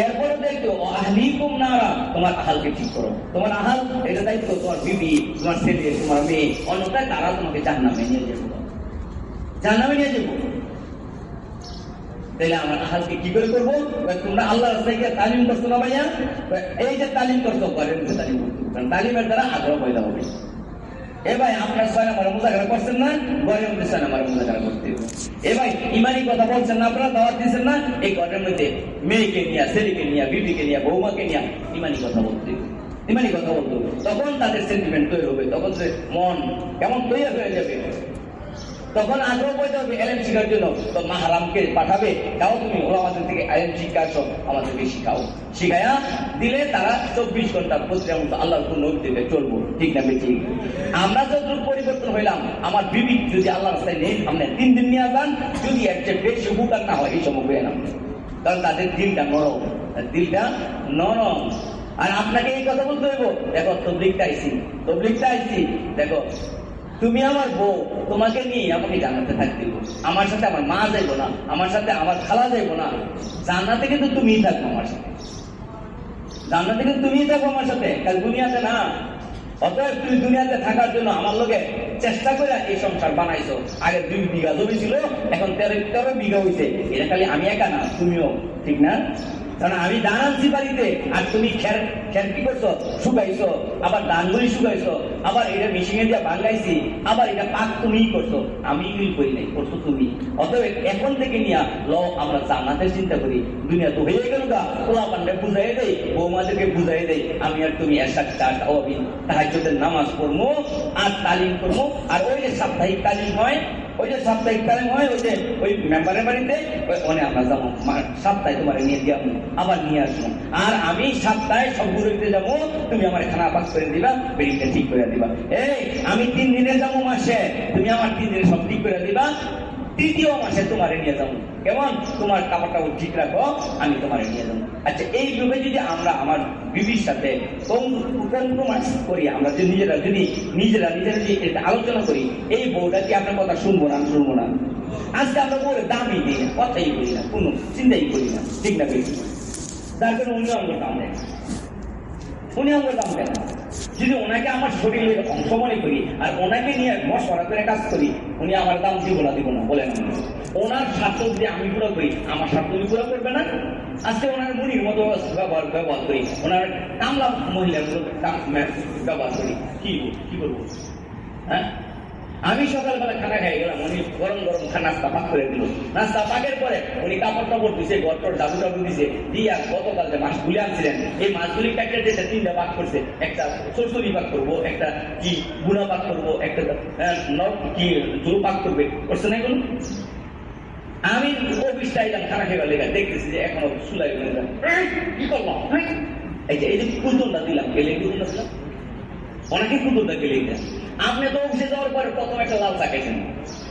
এরপরে দেখো আহলিকুম নারা, তোমার আহালকে ঠিক করো। তোমার আহাল এটা দায়িত্ব, তোমার বিবি, তোমার ছেলে, তোমার মেয়ে, অন্যথায় তারা তোমাকে জাহান্নামে নিয়ে যাবো, জাহান্নামে নিয়ে যাবো। তাহলে আমার আহালকে কি করে করবো? তোমরা আল্লাহ রাস্তায় গিয়ে তালিম করছো না ভাইয়া, এই যে তালিম করছো ঘরের মধ্যে তালিম করতে, কারণ তালিমের দ্বারা আগ্রহ পয়দা হবে। এ ভাই আপনার 6 নম্বরে মুজাকারা করছেন না, ঘরের মধ্যে 6 নম্বরে মুজাকারা করতে হবে। এ ভাই ইমানি কথা বলছেন না, আপনারা দাওয়াত দিচ্ছেন না, এই ঘরের মধ্যে মেয়েকে নিয়ে, ছেলেকে নিয়ে, বিবিকে নিয়ে, বৌমাকে নিয়ে ইমানি কথা বলতে হবে, ইমানি কথা বলতে হবে। তখন তাদের সেন্টিমেন্ট তৈরি হবে, তখন সে মন কেমন তৈরি হয়ে যাবে, তখন আগ্রহ পয়দা হবে এলেম শিখার জন্য। তো মাহারামকে পাঠাবে, যাও তুমি ওলামাদের থেকে এলেম শিক্ষা আসো, আমাদেরকে শিখাও। শিখাইয়া দিলে তারা 24 ঘন্টা প্রতিটা মতো আল্লাহর কোন নবী দিলে চলবো, ঠিক না বেশি? আমরা যতটুকু পরিবর্তন হইলাম, আমার বিবি যদি আল্লাহ রাস্তায় নেই, আপনি 3 দিন নিয়ে যান, যদি এর চেয়ে বেশি উপকার না হয় এই সময় হয়ে নাম, কারণ তাদের দিলটা নরম, দিলটা নরম। আর আপনাকে এই কথা বলতে হইব, দেখো তবলিগটা আইছি, দেখো তুমি আমার বউ, তোমাকে নিয়ে আমাকে জান্নাতে থাকতে দিব, আমার সাথে আমার মা যাইবো না, আমার সাথে আমার খালা যাইবো না, জান্নাতে কিন্তু তুমিই থাকবো আমার সাথে, জান্নাতে কিন্তু তুমিই থাকবো আমার সাথে, কাল দুনিয়াতে না। অতএব তুমি দুনিয়াতে থাকার জন্য আমার লোকে চেষ্টা করে এই সংসার বানাইছো। আগে 2 বিঘা জমি ছিল, এখন 13 বিঘা হয়েছে। এটা খালি আমি একা না, তুমিও, ঠিক না? কারণ আমি ধান আনছি বাড়িতে, আর তুমি খের কি করছো, শুকাইছো, আবার ধানগুলি শুকাইছো, আবার এটা মেশিনে দিয়ে ভাঙাইছি, আবার এটা পাক তুমিই করছো, আমি করি নাই, করছো তুমি। অতএব এখন থেকে নিয়ে আমরা জান্নাতের চিন্তা করি। দুনিয়া তো হয়ে গেল গা, পোলা পান্ডে বুঝাই দেয়, বৌমাদেরকে বুঝাই দেয়, আমি আর তুমি তাহাজ্জুদের নামাজ পড়বো আর তালিম করবো। আর ওই যে সাপ্তাহিক তালিম হয়, ওই যে ওই মেম্বারের বাড়িতে আমরা যাবো, সপ্তাহে তোমার নিয়ে দিয়ে আবার নিয়ে আসবো। আর আমি সপ্তাহে সব ঘুরতে যাবো, তুমি আমার খানা পাক করে দিবা, বেরিটা ঠিক করে দিবা। এই আমি 3 দিনে যাবো মাসে, তুমি আমার 3 দিনে সব ঠিক করে দিবা। 3য় মাসে তোমারে নিয়ে যাবো, কেমন? তোমার কাপড়টা ঠিক রাখো, আমি তোমারে নিয়ে যাবো। আচ্ছা, এইভাবে যদি আমরা আমার বিবির সাথে কম্প্রোমাইজ করি, আমরা যদি নিজেরা এটা আলোচনা করি, এই বউটা কি আপনার কথা শুনবো না? শুনবো না। আজকে আমরা বউয়ের দামই দিই না, কথাই করি না, কোনো চিন্তাই করি না, ঠিক না বেশি? তার জন্য উনি আমার দাম দেন, যদি ওনাকে আমার শরীরের অংশ মনে করি আর ওনাকে নিয়ে মশওয়ারা করে কাজ করি, উনি আমার দাম দিব না বলেন। ওনার স্বার্থ যদি আমি পুরো করি, আমার স্বার্থ উনি পুরো করবে না। আজকে ওনার মুড়ির মতো ব্যবহার করি, ওনার কামলা মহিলার ব্যবহার করি, কি করবো? হ্যাঁ, আমি সকালবেলা খানা খাই গেলাম, উনি গরম নাস্তা পাক করে দিল। নাস্তা পাকের পরে উনি কাপড় টাপড় দিছে, ঘর ডাবু দিছে, দিয়া গতকাল যে মাছগুলি আনছিলেন, এই মাছগুলি কাটে দিয়েছে, 3টা ভাগ করছে। একটা চরচরি পাক করবো, একটা কি গুণা পাক করবো, একটা কি জোর পাক করবে, করছে না এগুলো? আমি অফিসটা এলাম খানা খেয়ে লেখা, দেখতেছি যে এখনো চুলাই কি করলাম, এই যে কুতুনটা দিলাম, গেলে কুতুনটা দিলাম, অনেকে কুতুনটা গেলে আপনি তো অফিসে যাওয়ার পরে প্রথম একটা লাল চা খাইছেন,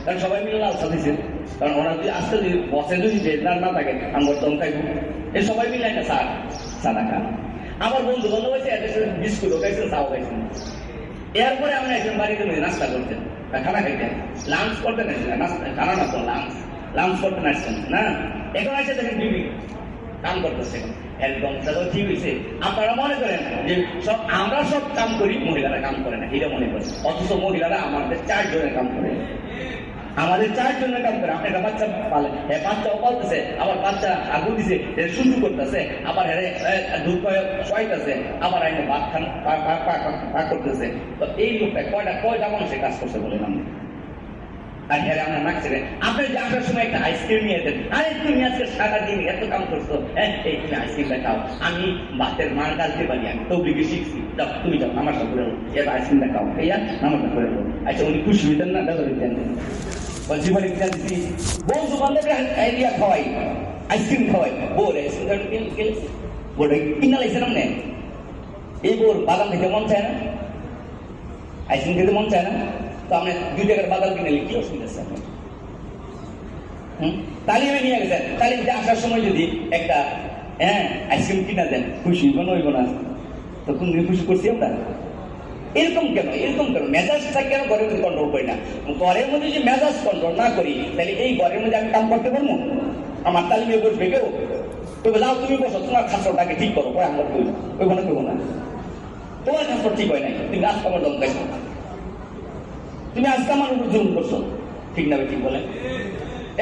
কারণ সবাই মিলে লাল চা দিচ্ছেন, কারণ ওরা যদি আজকে যদি বসে যদি না থাকে আমার তখন খাইব, এই সবাই মিলে একটা চা খান। আমার বন্ধু হয়েছে বিস্কুটও খাইছেন, চাও খাইছেন। এরপরে আমরা একজন বাড়িতে নাস্তা করতেন, খানা খাইতেন, লাঞ্চ করতেন, খানা না তো লাঞ্চ করতেন আসছেন না। এখন আসে দেখেন বিবি কাম করতেছে, একদম ঠিক হয়েছে। আপনারা মনে করেন যে আমরা সব কাম করি, মহিলারা কাম করে না, এটা মনে করেন। অথচ মহিলারা আমাদের 4 জনের কাম করে, আমাদের 4 জনের কাম করে। আপনি একটা বাচ্চা পালেন, বাচ্চাও পালতেছে, আবার বাচ্চা আগুন দিছে শুরু করতেছে, আবার দুধ খাইতেছে, আবার ভাত খান পাক করতেছে। তো এই লোকটা কয়টা মানুষের কাজ করছে বলেন আপনি? আর হ্যাঁ আমরা নাচছে, আপনি যে আসার সময় একটা আইসক্রিম নিয়ে যেতেন, আরে তুমি আজকে সারাদিন এত কাম করছো, হ্যাঁ এই তুমি আইসক্রিমটা খাও, আমি ভাতের মার গালতে পারি, আমি তবলিগে শিখছি, যাও তুমি যাও নামাজটা করে লো, এবার আইসক্রিমটা খাও, এইয়া নামাজটা করে লো। আচ্ছা, উনি খুশি হইতেন না? দাদা দিতেন, জীবনে দিচ্ছি বন্ধু বান্ধব এরিয়া খাওয়াই, আইসক্রিম খাওয়াই, বোর বোর্ডে কিনা লাগছে না, মানে এই বোর বাদাম খেতে মন চায় না, আইসক্রিম খেতে মন চায় না, তো আপনি 2 টাকার বাদাম কিনে নিলে কি অসুবিধা আছে আপনার? তালিমে নিয়ে গেছেন, তালিমে আসার সময় যদি একটা আইসক্রিম কিনা দেন, খুশি হইব না? তো কোনদিন খুশি করছি আমরা? এরকম কেন মেজাজটা কেন ঘরের মধ্যে কন্ট্রোল করি না? ঘরের মধ্যে যদি মেজাজ কন্ট্রোল না করি, তাহলে এই ঘরের মধ্যে আমি কাম করতে পারবো? আমার তালিমে বসবে কেউ তবে যাও তুমি বসো, তোমার খাসরটাকে ঠিক করো, পরে আমরা করি ওইখানে কেউ না, তোমার খাসর ঠিক হয় নাই, তুমি আজকে আমার দম খাইছো, তুমি আজকে আমার উপর জুলুম করছো, ঠিক না? ঠিক বলে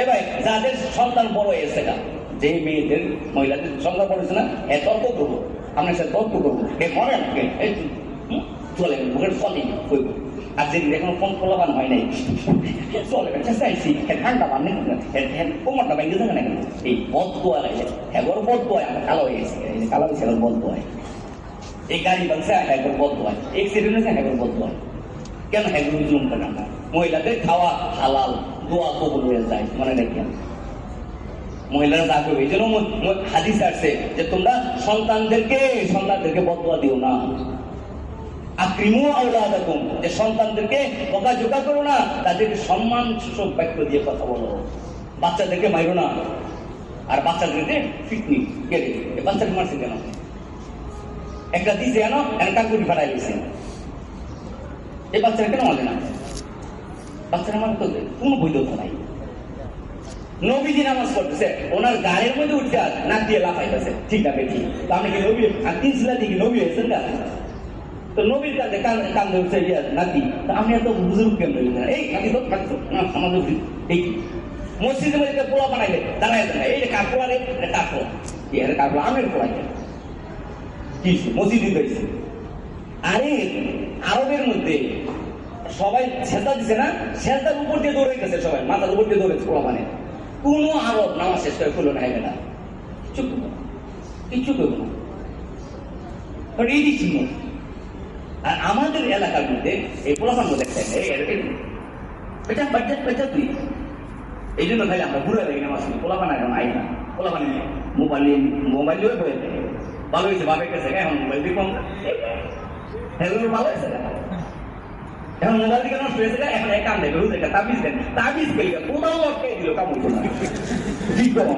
এ ভাই, যাদের সন্তান বড় হয়েছে না, যে মেয়েদের মহিলাদের সন্তান বড় হয়েছে না, এ তর্ক করবো, আপনার সাথে তর্ক করবো, এ মরে চলে মুখের চলে কইব। আর যেদিন এখনো ফোন খোলাবান হয় নাই চলে চেষ্টা আইসি ঠান্ডা বান কোমরটা বাইকে থাকে না, এই বদ দোয়া লাগে এগর বদ দোয়ায় আমার কালো হয়ে গেছে, কালো হয়েছে এবার বদ দোয়ায়, এই গাড়ি বাংছে একবার বদ দোয়ায়, এক্সিডেন্ট হয়েছে একবার বদ দোয়ায়। কেন এগুলো জুম করে না? মহিলাদের খাওয়া হালাল, দোয়া কবুল হয়ে যায়, মনে রাখবেন মহিলারা যা করবে। এই জন্য হাদিস আসছে যে তোমরা সন্তানদেরকে বদদোয়া দিও না, আকরিমু আওলাদাকুম, যে সন্তানদেরকে বকাঝকা করো না, তাদেরকে সম্মান সূচক বাক্য দিয়ে কথা বলো, বাচ্চাদেরকে মাইরো না। আর বাচ্চাদেরকে ফিটনি কেড়ে, বাচ্চাকে মারছে কেন? একটা দিছে কেন টাকুরি ফাটাই দিয়েছে, এই বাচ্চারা কেন মারে না? বাচ্চারা আমার তো কোনো বৈধতা নাই। নবীজি নামাজ পড়তেছে, ওনার গায়ের মধ্যে উঠছে আর নাক দিয়ে লাফাইতেছে, ঠিক আছে ঠিক। তো আপনি কি নবী আর 3 শিলা দিয়ে নবী হয়েছেন না? তো নবীর কাছে কান্দে উঠছে নাতি, আমি এত বুজুর্গ কেন? এই নাতি তো থাকতো আমাদের এই মসজিদের মধ্যে পোলা বানাইলে দাঁড়ায় দাঁড়ায়, এই কাপড় আরে কাপড়, এর কাপড় আমের পোলাই কি মসজিদ হয়েছে। আরে আরবের মধ্যে সবাই সেজদা দিছে না, সেজদার উপর দিয়ে দৌড়ে গেছে, সবাই মাথার উপর দিয়ে দৌড়েছে পোলা মানে। কোন আরব নামাজ শেষ করে খুলো না না, কিচ্ছু করবো না, এই দিচ্ছিল। আর আমাদের এলাকার মধ্যে এই পোলাপান মধ্যে এটা তুই এই জন্য ভাই আমরা ঘুরে দেখি নামাজ পোলাপান এখন আই না, পোলাপান মোবাইল ভালো হয়েছে, বাপের কাছে এখন মোবাইল দিয়ে কম ভালো হয়েছে, এখন মোবাইল দিকে নষ্ট হয়েছে, এখন এক কাম দেবে হুজুর তাবিজ দেন, তাবিজ পেয়ে কোথাও লটকাই দিল কাম হইতো না, ঠিক কম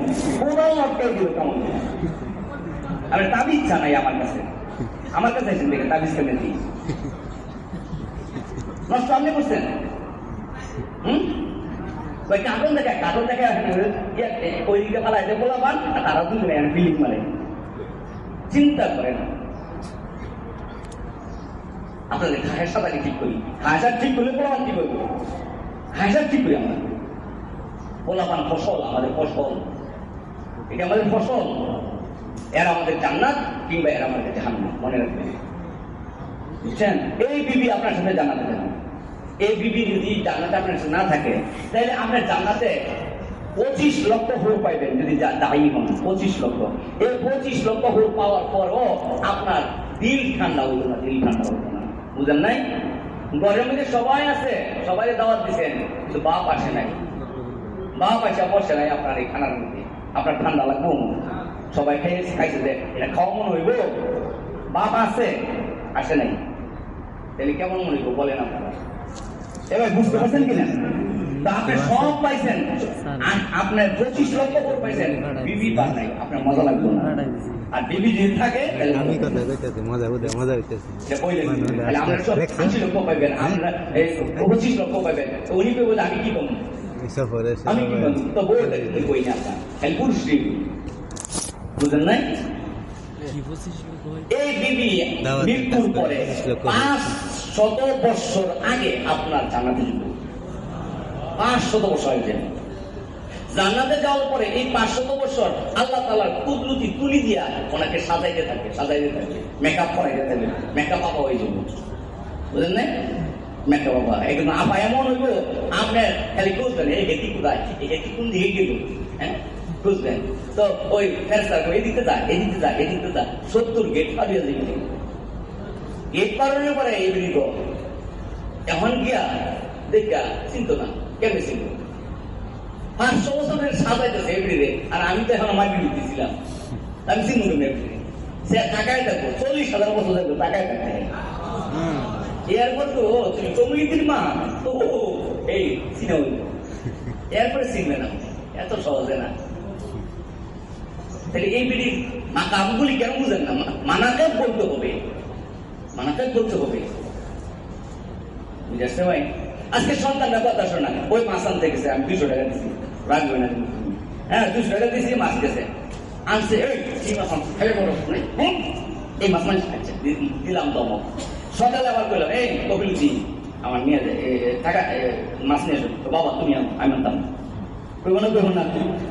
কোথাও লটকাই দিল কাম হইতো না। আমি তাবিজ জানাই আমার কাছে আছেন দেখে তাবিজ কেমন দিই নষ্ট আপনি করছেন। কার্টুন দেখে ওই দিকে পালাইতে বলা পান, আর তারা দুজনে বিল্ডিং মারে, চিন্তা করেন। আপনাদের খায়সাটাকে ঠিক করি, খায়সার ঠিক করলে পোলাপান কি করবো? খায়সার ঠিক করি আমরা, পোলাপান ফসল, আমাদের ফসল, এটা আমাদের ফসল, এরা আমাদের জান্নাত কিংবা এরা আমাদের জাহান্নাম, মনে রাখবেন, বুঝছেন? এই বিবি আপনার সাথে জান্নাতে যান, এই বিবি যদি জান্নাতে আপনার সাথে না থাকে, তাহলে আপনার জান্নাতে 25 লক্ষ হুর পাইবেন যদি দায়ী হন, 25 লক্ষ। এই 25 লক্ষ হুর পাওয়ার পরও আপনার দিল ঠান্ডা হইল না, দিল ঠান্ডা হইল না, বুঝেন নাই? ঘরের মধ্যে সবাই আছে, সবাই দাওয়াত দিচ্ছেন, কিন্তু বাপ আসে নাই, বাপ আসে বসে নাই আপনার এই খানার মধ্যে, আপনার ঠান্ডা লাগবো, সবাই খাইছে যে এটা খাওয়া মনে হইব, বাপ আছে আসে নাই, তাহলে কেমন মনে হইব বলেন আপনারা? এবার বুঝতে পারছেন কিনা? আপনি সব পাইছেন, আপনার 25 লক্ষ করে পাইছেন, বিবি পান নাই, আপনার মজা লাগবে না। আর বিবি যদি থাকে আমি কথা কইতেছি, মজা হইতেছে, আমরা সব 80 লক্ষ পাইবেন, আমরা 25 লক্ষ পাইবেন, তো উনি পেয়ে বলে আমি কি করবো, আমি কি করবো? তো বই না আপনার খালি পুরুষ, বুঝলেন নাই? এই বিবি মৃত্যুর পরে 500 বছর আগে আপনার জান্নাতে যাবে, 500 বছর আগে জান্নাতে যাওয়ার পরে এই 500 বছর আল্লাহ তাআলার কুদরতি তুলি দিয়া ওনাকে সাজাইতে থাকে, মেকআপ করাইতে থাকে, মেকআপ আপা হয়ে যাবে, বুঝলেন না? মেকআপ আপা একদম আপা এমন হইব, আপনার খালি বুঝবেন এই হেঁটি কোথায়, এই হেঁটি কোন দিকে গেল, হ্যাঁ বুঝলেন? তো ওই ফেরেশতা এদিকে যা, এদিকে যা, এদিকে যা, 70 গেট পারিয়ে দিবে, গেট পারানোর পরে এই বেরিয়ে এখন গিয়া দেখা চিন্ত না, কেমন চিন্ত? 500 বছরের সাজাইতেছে এভরিডে, আর আমি তো এখন আমার বিরুদ্ধে ছিলাম, আমি চিন্তা করি এভরিডে, সে টাকায় থাকবো, 40,000 বছর থাকবো টাকায় থাকবে, এরপর তো তুমি কমিটির মা তো এই চিনা হইব, এরপরে চিনবে না, এত সহজে না। তাহলে এই বিড়ির কামগুলি কেন বুঝেন না? মানাকে বলতে হবে, মানাকে বলতে হবে, বুঝে আসছে ভাই? আজকে সন্তানরা কথা শোনা, ওই মাসান থেকে আমি 200 টাকা দিচ্ছি, রাখবে না, হ্যাঁ 200 টাকা দিয়েছি মাছ গেছে আনছে এই মাছ খাই বড় এই মাছ মানুষ খাচ্ছে দিলাম দমক সকালে আবার কইলাম এই কপিলজি আমার নিয়ে টাকা মাছ নিয়ে এসো তো বাবা তুমি আমি আনতাম কইব না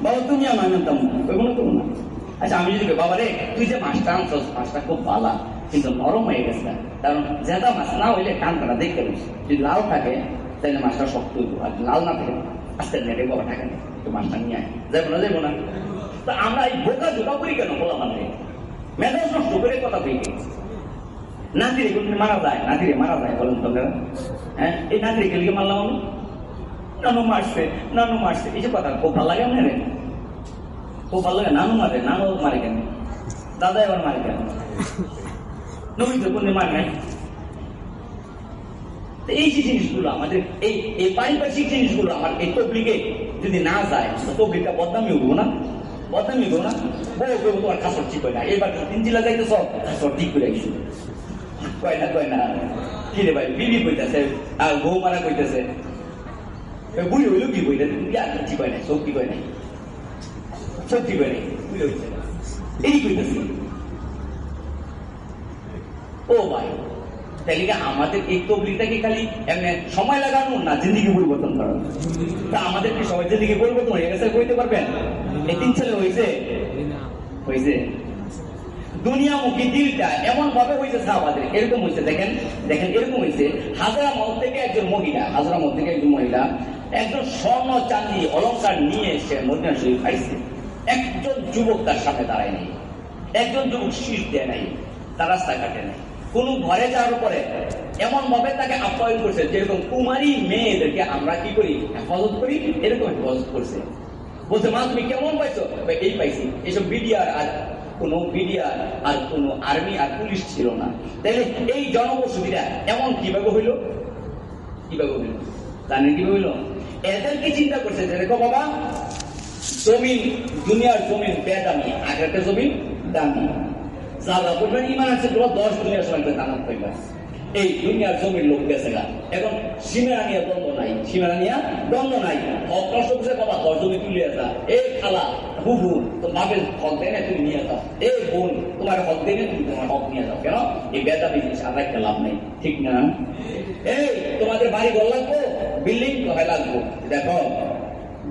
বাবা তুমি আমি আনতাম কইব না আচ্ছা আমি যদি বাবা রে তুই যে মাছটা আনছস মাছটা খুব ভালো কিন্তু নরম হয়ে গেছে কারণ জেদা মাছ না হইলে কান কাটা দেখতে পারিস যদি লাল থাকে তাহলে মাছটা শক্ত হইব আর লাল না থাকে আস্তে নেটে বাবা টাকা নেই তো মাছটা নিয়ে আয় যাবো না তো আমরা এই বোকা জোকা করি কেন বলা মানে মেজাজ নষ্ট করে কথা বলি নাতিরে কোনদিন মারা যায় বলেন তো হ্যাঁ এই নাতিরে কেলিকে মারলাম আমি নানু মারছে এই যে কথা খুব ভালো লাগে আপনার খুব ভালো লাগে নানু মারে কেন দাদা এবার মারে কেন নবী তো কোনদিন মার নাই এই যে জিনিসগুলো আমাদের এই পারিপার্শ্বিক জিনিসগুলো আমার এই তবলিগে যদি না যায় তবলিগটা বদনামি উঠবো না বউ তোমার খাসর ঠিক হয় না এবার 3 জেলা যাইতেছ খাসর ঠিক করে আইসু কয় না কি রে ভাই বিবি কইতেছে আর বউ মারা কইতেছে বুড়ি হইলো কি কইলে ঠিক হয় না সব ঠিক হয় নাই এই কইতেছে ও ভাই তাহলে আমাদের এই তবলিগটা কি খালি এমনি সময় লাগানো না জিন্দিগি পরিবর্তন করা তা আমাদের কি সবাই জিন্দিগি পরিবর্তন হয়ে গেছে কইতে পারবেন এই 3 ছেলে হয়েছে দুনিয়ামুখী দিলটা এমন ভাবে হয়েছে সাহাবাদের এরকম হয়েছে দেখেন এরকম হয়েছে হাজরামত থেকে একজন মহিলা একজন স্বর্ণ চাঁদি অলংকার নিয়ে এসে মদিনা শরীফ খাইছে একজন যুবক তার সামনে দাঁড়ায় নাই একজন যুবক শীষ দেয় নাই তার রাস্তা কাটে নাই কোন ঘরে যাওয়ার পরে এমন ভাবে তাকে আপ্যায়ন করছে যেরকম কুমারী মেয়েদেরকে আমরা কি করি হেফাজত করি এরকম হেফাজত করছে বলছে মা তুমি কেমন পাইছো এই পাইছি এইসব বিডিআর আর কোন আর্মি আর পুলিশ ছিল না তাহলে এই জনবসতিটা এমন কিভাবে হইল জানেন কিভাবে হইল এদেরকে চিন্তা করছে যে দেখো বাবা জমিন দুনিয়ার জমিন বেদামি আখেরাতের জমিন দামি যারা বলবেন ইমান আছে 10 দুনিয়ার সময় দানাত পাইবা এই দুনিয়ার জমির লোক গেছে গা এখন সীমানা নিয়ে দ্বন্দ্ব নাই হক নষ্ট করছে বাবা 10 জমি তুলিয়ে যা এই খালা বুবু তো বাপের হক দেয় না তুমি নিয়ে যাও এই বোন তোমার হক দেয় না তুমি তোমার হক নিয়ে যাও কেন এই বেদামি জিনিস আর একটা লাভ নেই ঠিক না এই তোমাদের বাড়ি ঘর লাগবো বিল্ডিং হয় লাগবো দেখো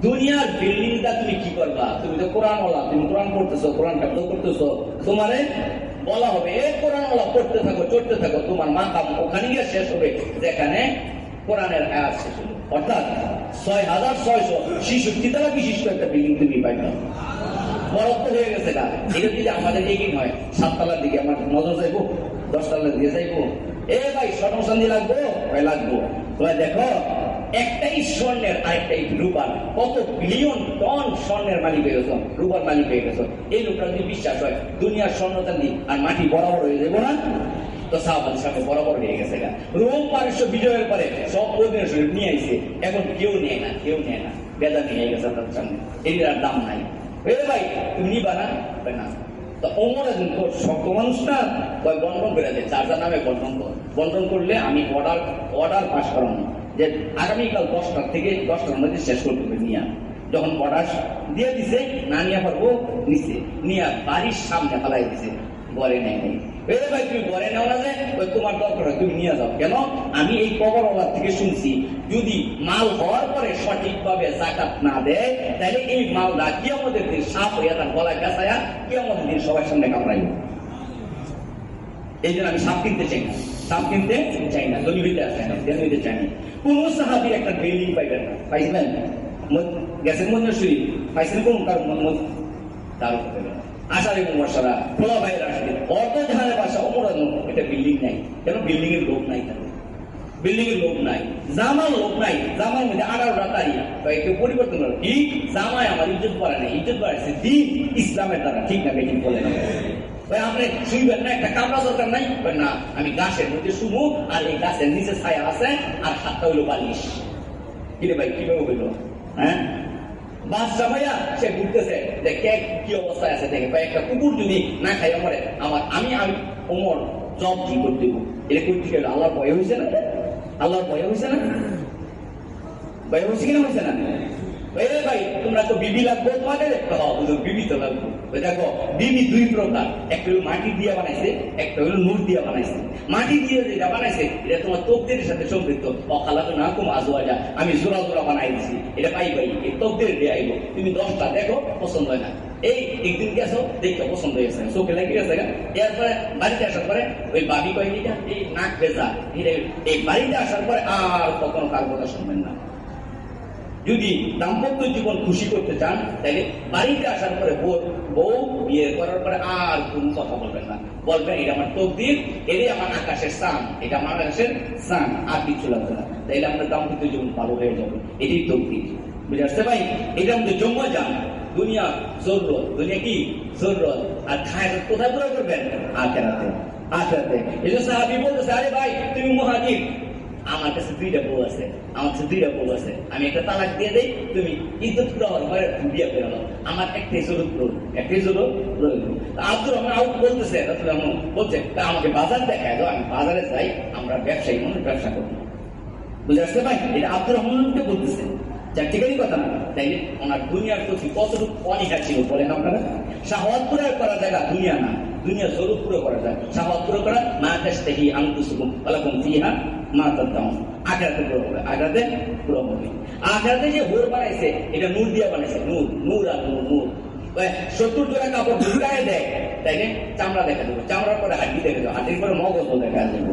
দুনিয়ার বিল্ডিংটা তুমি কি করবা তুমি তো কোরআনওয়ালা তুমি কোরআন পড়তেছো কোরআন শব্দ করতেছো তোমারে বলা হবে এই কোরআনওয়ালা পড়তে থাকো চড়তে থাকো তোমার মাকাম ওখানে গিয়ে শেষ হবে যেখানে কোরআনের আয়াত শেষ হলো অর্থাৎ 6666 তলা বিশিষ্ট একটা বিল্ডিং তুমি পাইবা বরত্ব হয়ে গেছে না এটা যদি আমাদের এগিয়ে হয় 7 তলার দিকে আমার নজর যাইবো 10 তলার দিকে যাইবো এ ভাই স্বর্ণসন্ধি লাগবো ভাই লাগবো তোমরা দেখো একটাই স্বর্ণের আরেকটাই রূপার কত বিলিয়ন টন স্বর্ণের মালিক হয়ে গেছো রূপার মালিক হয়ে গেছো এই লোকটা যদি বিশ্বাস হয় দুনিয়ার স্বর্ণ চাঁদি আর মাটি বরাবর হয়ে যাবো না তো সাহাবাদের সাথে বরাবর হয়ে গেছে রোম পারস্য বিজয়ের পরে সব মদিনা শরীফ নিয়ে আইছে এখন কেউ নেয় না বেদা নিয়ে গেছে তার সামনে এর দাম নাই এ ভাই তুমি নিবা না তো ওমর একজন শক্ত মানুষ না বন্টন করে দেয় যার নামে বন্টন করলে আমি অর্ডার পাস করানো যে আগামীকাল 10টা থেকে 10টার মধ্যে শেষ করতে হবে নিয়ে যখন অর্ডার দিয়ে দিছে না নিয়ে পারবো নিচে নিয়ে বাড়ির সামনে ফেলাই দিছে ঘরে নেয় নাই ভাই তুমি ঘরে নেও না যে তোমার দরকার হয় তুমি নিয়ে যাও কেন আমি এই কবরওয়ালার থেকে শুনছি যদি মাল হওয়ার পরে সঠিকভাবে জাকাত না দেয় তাহলে এই মালটা কিয়ামতের দিন সাপ হইয়া তার গলায় বেচায়া কিয়ামতের দিন সবার সামনে কামড়াইব এই জন্য আমি সাপ কিনতে চাই না জমি হইতে চাই না কোন সাহাবীর একটা বিল্ডিং পাইবেন না পাইছিলেন গেছেন মদিনা শরীফ পাইছেন কোন কারণ তার আশার এবং মশারা খোলা বাইরে আসবে অর্ধ জাহানের বাসা অমর এটা বিল্ডিং নাই কেন বিল্ডিং এর লোক নাই জামার লোক নাই জামার মধ্যে 18টা তারিখ কেউ পরিবর্তন করে কি জামায় আমার ইজ্জত করে না ইজ্জত বাড়ছে দিন ইসলামের দ্বারা ঠিক না বেঠিক বলে না আপনি শুইবেন না একটা কামরা দরকার নাই না আমি গাছের মধ্যে শুবো আর এই গাছের নিচে ছায়া আছে আর হাতটা হইলো বালিশ কিরে ভাই কিভাবে হইলো হ্যাঁ বাচ্চা ভাইয়া সে ঘুরতেছে দেখে কি অবস্থায় আছে দেখে একটা কুকুর যদি না খাই আমি ওমর জব কি করতে এটা করতে গেলে আল্লাহর ভয় হয়েছে না ভয় হয়েছে কিনা হয়েছে না ভাই তোমরা তো বিবি লাগবো তোমাদের একটা হুজুর বিবি তো লাগবো। দেখো বিবি দুই প্রকার, একটা হলো মাটি দিয়ে বানাইছে, একটা হলো নূর দিয়ে বানাইছে। মাটি দিয়ে যেটা বানাইছে এটা তোমার তকদির সাথে সম্পৃক্ত। অখালা তো না কুম আজওয়াজা, আমি জোড়া জোড়া বানাই দিছি, এটা পাই এই তকদির দিয়ে আইবো। তুমি 10টা দেখো পছন্দ হয় না, এই একদিন গেছো দেখতে পছন্দ হয়েছে, চোখে লেগে গেছে। এরপরে বাড়িতে আসার পরে ওই বাবি কয় নিটা এই নাক ভেজা, এই বাড়িতে আসার পরে আর কখনো কার কথা শুনবেন না। যদি দাম্পত্য জীবন খুশি করতে চান তাহলে বাড়িতে আসার পরে বউ বিয়ে করার পরে আর কোন কথা বলবেন না, বলবেন এটা আমার তকদির, এটাই আমার আকাশের সান, এটা আমার আকাশের সান, আর কিছু লাগবে না। তাইলে আপনার দাম্পত্য জীবন ভালো হয়ে যাবে, এটাই তকদির। বুঝে আসতে ভাই? এটা আমাদের জন্ম যান দুনিয়া জরুরত, দুনিয়া কি জরুরত, আর খায় কোথায় পুরো করবেন? আখেরাতে। আখেরাতে এই জন্য সাহাবী বলতেছে, আরে ভাই তুমি মুহাজির, আমার কাছে 2টা বউ আছে, আমার কাছে 2টা বউ আছে, আমি একটা তালাক দিয়ে দেই, তুমি ইজ্জত গ্রহণ করে বিয়ে করে নাও, আমার একটাই জরুরত রইল, একটাই জরুরত রইল। আব্দুর রহমান আউট বলতেছে, বলছে আমাকে বাজার দেখায় দাও, আমি বাজারে যাই, আমরা ব্যবসায়ী মানুষ ব্যবসা করবো। বুঝে আসতে ভাই? এটা আব্দুর রহমানকে বলতেছে, চারটিকারই কথা না। তাইলে ওনার দুনিয়ার প্রতি কতটুকু অনীহা ছিল বলেন আপনারা? শাহওয়াত পুরো করা জায়গা দুনিয়া না, দুনিয়া জরুর পুরো করা যায়। শাহওয়াত পুরো করা মা তাশতাহি আনফুসুকুম ওয়ালাকুম ফিহা মা তাদাউন, আখিরাতে পুরো হবে, আখিরাতে পুরো হবে। আখিরাতে যে হোর বানাইছে এটা নূর দিয়ে বানাইছে, নূর, নূর আর নূর, নূর। 70 জোড়া কাপড় ঢুকায় দেয়, তাইলে চামড়া দেখা যাবে, চামড়ার পরে হাড্ডি দেখা যাবে, হাড্ডির পরে মগজ দেখা যাবে।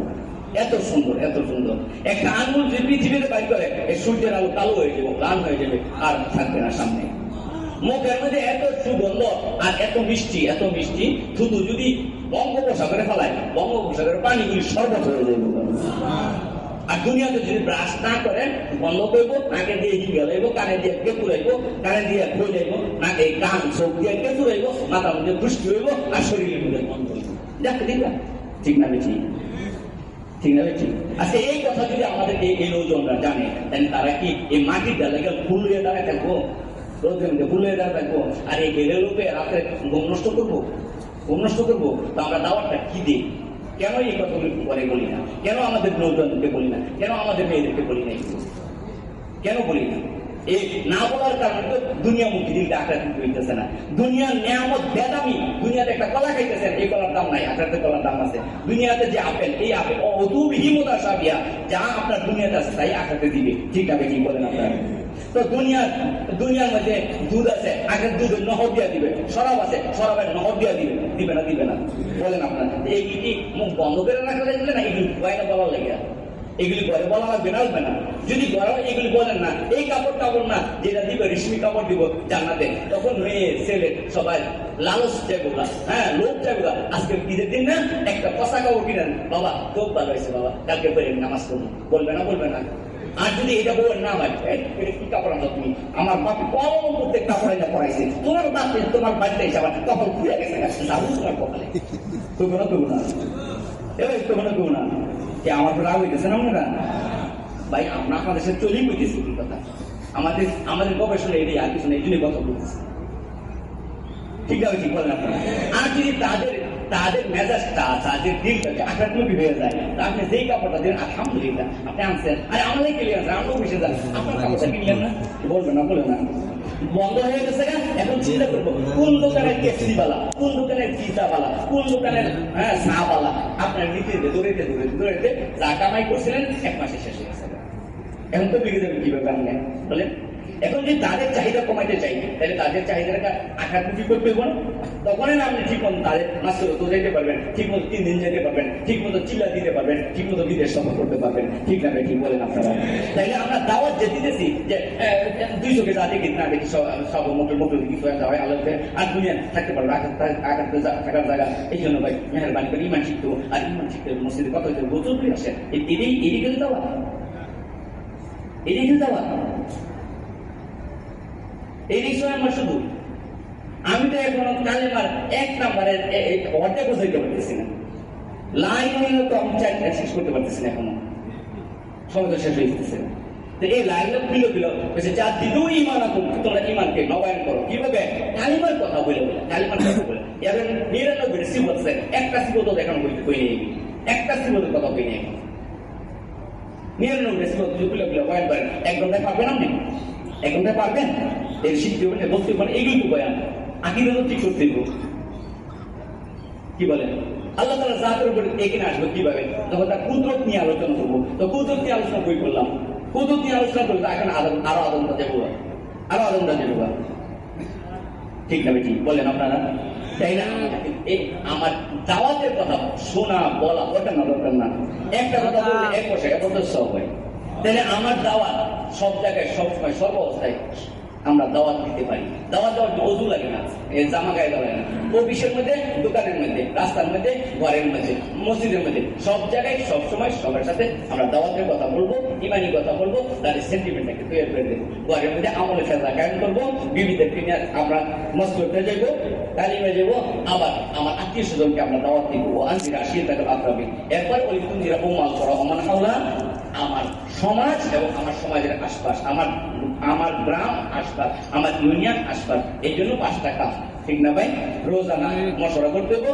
এত সুন্দর, এত সুন্দর। একটা আঙুল যে পৃথিবীতে বাইর করে এই সূর্যের আলো কালো হয়ে যাবে, লাল হয়ে যাবে, আর থাকবে না সামনে। মুখের মধ্যে এত সুগন্ধ আর এত মিষ্টি, এত মিষ্টি, শুধু যদি বঙ্গোপসাগরে ফেলায়, বঙ্গোপসাগরের পানিগুলি শরবত হয়ে যাবে। আর দুনিয়াতে যদি ব্রাশ না করে বন্ধ করবো, নাকে দিয়ে হিঙ্গা লাইব, কানে দিয়ে কেতুরাইব, কানে দিয়ে খই লাইব, নাকে কান চোখ দিয়ে কেতুরাইব, মাথার মধ্যে বৃষ্টি হইব, আর শরীরের মধ্যে বন্ধ হইব। দেখো ঠিক না? ঠিক না বেশি? ঠিক না বেশি? আচ্ছা এই কথা যদি আমাদের এই লোকজনরা জানে, তাহলে তারা কি এই মাটির ডালে ফুল হয়ে দাঁড়ায় থাকবো, রোদের মধ্যে ফুল হয়ে দাঁড়ায় থাকবো, আর এই বেড়ে লোকে রাতে ঘুম নষ্ট করবো, ঘুম নষ্ট করবো? তো আমরা দাওয়াতটা কি দিই? কেন এই কথাগুলি পরে বলি না? কেন আমাদের লোকজনকে বলি না? কেন আমাদের মেয়েদেরকে বলি না? কেন বলি না? এই না বলার কারণে তো দুনিয়া মুক্তি দিনটা আখড়া কিন্তু হইতেছে না। দুনিয়ার নিয়ামত বেদামি, দুনিয়াতে একটা কলা খাইতেছেন, এই কলার দাম নাই, আখড়াতে কলার দাম আছে। দুনিয়াতে যে আপেল, এই আপেল অতুবিহিমতা সাবিয়া, যা আপনার দুনিয়াতে আছে তাই আখড়াতে দিবে। ঠিক আছে কি বলেন আপনারা? তো দুনিয়ার মধ্যে দুধ আছে, আগের দুধের নহর দিয়া দিবে, শরাব আছে, শরাবের নহর দিয়া দিবে, দিবে না? দিবে না? বলেন আপনারা এইগুলি কি মুখ বন্ধ করে রাখা লাগবে না? এগুলি বাইরে বলার লাগে, এগুলি ঘরে বলা লাগবে না? লাগবে না? যদি ঘরে এগুলি বলেন না, এই কাপড় না যেটা দিবে রেশমি কাপড় দিব জান্নাতে, তখন মেয়ে ছেলে সবাই লালস যেগুলা, হ্যাঁ লোক যেগুলা, আজকে ঈদের দিন না একটা পচা কাপড় কিনেন, বাবা খুব ভালো হয়েছে বাবা, কালকে বেরিয়ে নামাজ পড়বো, বলবে না? বলবে না? আর যদি এটা বলেন না ভাই কি কাপড় আনছো তুমি, আমার বাপ কম করতে কাপড় এনে পড়াইছে, তোমার বাপ তোমার বাড়িতে এসে আমার কাপড় খুলে গেছে, তোমার কপালে তবু না, তবু না, এবার তবু না, তবু না। আমার তো রাগ হইতেছে না আপনারা ভাই? আপনাদের সাথে চলেই বইতেছি কথা, আমাদের গবেষণা এটাই, আর কিছু না, এই জন্যই কথা বলতেছি। ঠিক আছে ঠিক বলেন আপনারা? আর যদি তাদের মেজাজটা, তাদের দিলটাকে আঘাতমুখী হয়ে যায়, তা আপনি যেই কাপড়টা দেন আলহামদুলিল্লাহ আপনি আনছেন, আরে আমাদের কিনে আনছেন, আমরা বেশি যান, আপনার কাপড়টা কিনলেন না? বলবেন না? বলে না? বন্ধ হয়ে গেছে না? এখন চিন্তা করবো কোন দোকানের কেপসিওয়ালা, কোন দোকানের পিজাওয়ালা, কোন দোকানের চাওয়ালা আপনার নীতি দৌড়াইতে দৌড়াইতে দৌড়াইতে যা কামাই করছিলেন 1 মাসে শেষ হয়ে গেছে। এখন তো বিগে যাবে কিভাবে আপনি বলেন? এখন যদি তাদের চাহিদা কমাইতে চাই, তাহলে তাদের চাহিদাটা আঘাতমুখী করতে হবে না? তখনই না আপনি ঠিক মতো তাদের মাসে তো যেতে পারবেন, ঠিক মতো 3 দিন যেতে পারবেন, ঠিক মতো চিল্লা দিতে পারবেন, ঠিক মতো বিদেশ সফর করতে পারবেন। ঠিক না? ঠিক বলেন আপনারা? তাইলে আমরা দাওয়াত যে দিতেছি যে 200 কে যা দেখি না দেখি সব মোটর কিছু হয় আলোকে, আর দুনিয়া থাকতে পারবে, আঘাত থাকার জায়গা। এই জন্য ভাই মেহরবানি করে ইমান শিখতে, আর ইমান শিখতে মসজিদে কত হইতে গোচর করে আসেন, এদিকে দাওয়াত, এদিকে দাওয়াত। এই বিষয়ে আমার শুধু আমি তো এখন কালেমার 1 নাম্বারের অর্ধেক বুঝাইতে পারতেছি না, লাইন হইলে তো আমি 4টা শেষ করতে পারতেছি না, এখনো সময় তো শেষ হয়ে যেতেছে। তো এই লাইনটা খুলে বলছে যা দিদু ইমান আকুম, তোমরা ইমানকে নবায়ন করো। কিভাবে? কালিমার কথা বলে, কালিমার কথা বলে। এবার 99 সিবত আছে, একটা সিবতও দেখানো বলতে কই নেই, একটা সিবতের কথা কই নেই। 99 সিবত খুলে বয়ান করেন, 1 ঘন্টায় পাবেন আপনি? এখনটা পারবেন এর শিখতে হবে বলতে পারেন এগুলি তো বয়ান আকিদা তো ঠিক করতে হবে কি বলেন আল্লাহ তাআলা জাতের উপরে এখানে আসবে কিভাবে যখন তার কুদরত নিয়ে আলোচনা করবো তো কুদরত নিয়ে আলোচনা বই করলাম কুদরত নিয়ে আলোচনা করলে এখন আরো আদমটা দেবো আরো আদমটা দেবো ঠিক না ঠিক বলেন আপনারা তাই না আমার দাওয়াতের কথা শোনা বলা ওটা না দরকার না একটা কথা বললে এক বসে এত সব হয় তাহলে আমার দাওয়াত সব জায়গায় সবসময় সর্ব অবস্থায় আমরা দাওয়াত দিতে পারি দাওয়াত দেওয়ার অজু লাগে না জামা গায়ে দেওয়া লাগে না অফিসের মধ্যে দোকানের মধ্যে রাস্তার মধ্যে ঘরের মধ্যে মসজিদের মধ্যে সব জায়গায় সবসময় সবার সাথে আমরা দাওয়াতের কথা বলবো ইমানি কথা বলবো তাদের সেন্টিমেন্টটাকে তৈরি করে দেবো ঘরের মধ্যে আমলের ফেজা কায়েম করবো বিবিদেরকে নিয়ে আমরা মসজিদে যাবো তালিমে যাবো আবার আমার আত্মীয় স্বজনকে আমরা দাওয়াত দিব ও আনজিরা আসিয়ে তাকে আগ্রাবি এরপর ওই কুঞ্জিরা বোমাল করা অমান হাওলা আমার সমাজ এবং আমার সমাজের আশপাশ আমার গ্রাম আশপাশ আমার ইউনিয়ন আশপাশ এই জন্য 5 টাকা ঠিক না ভাই রোজানা মশলা করতে হবো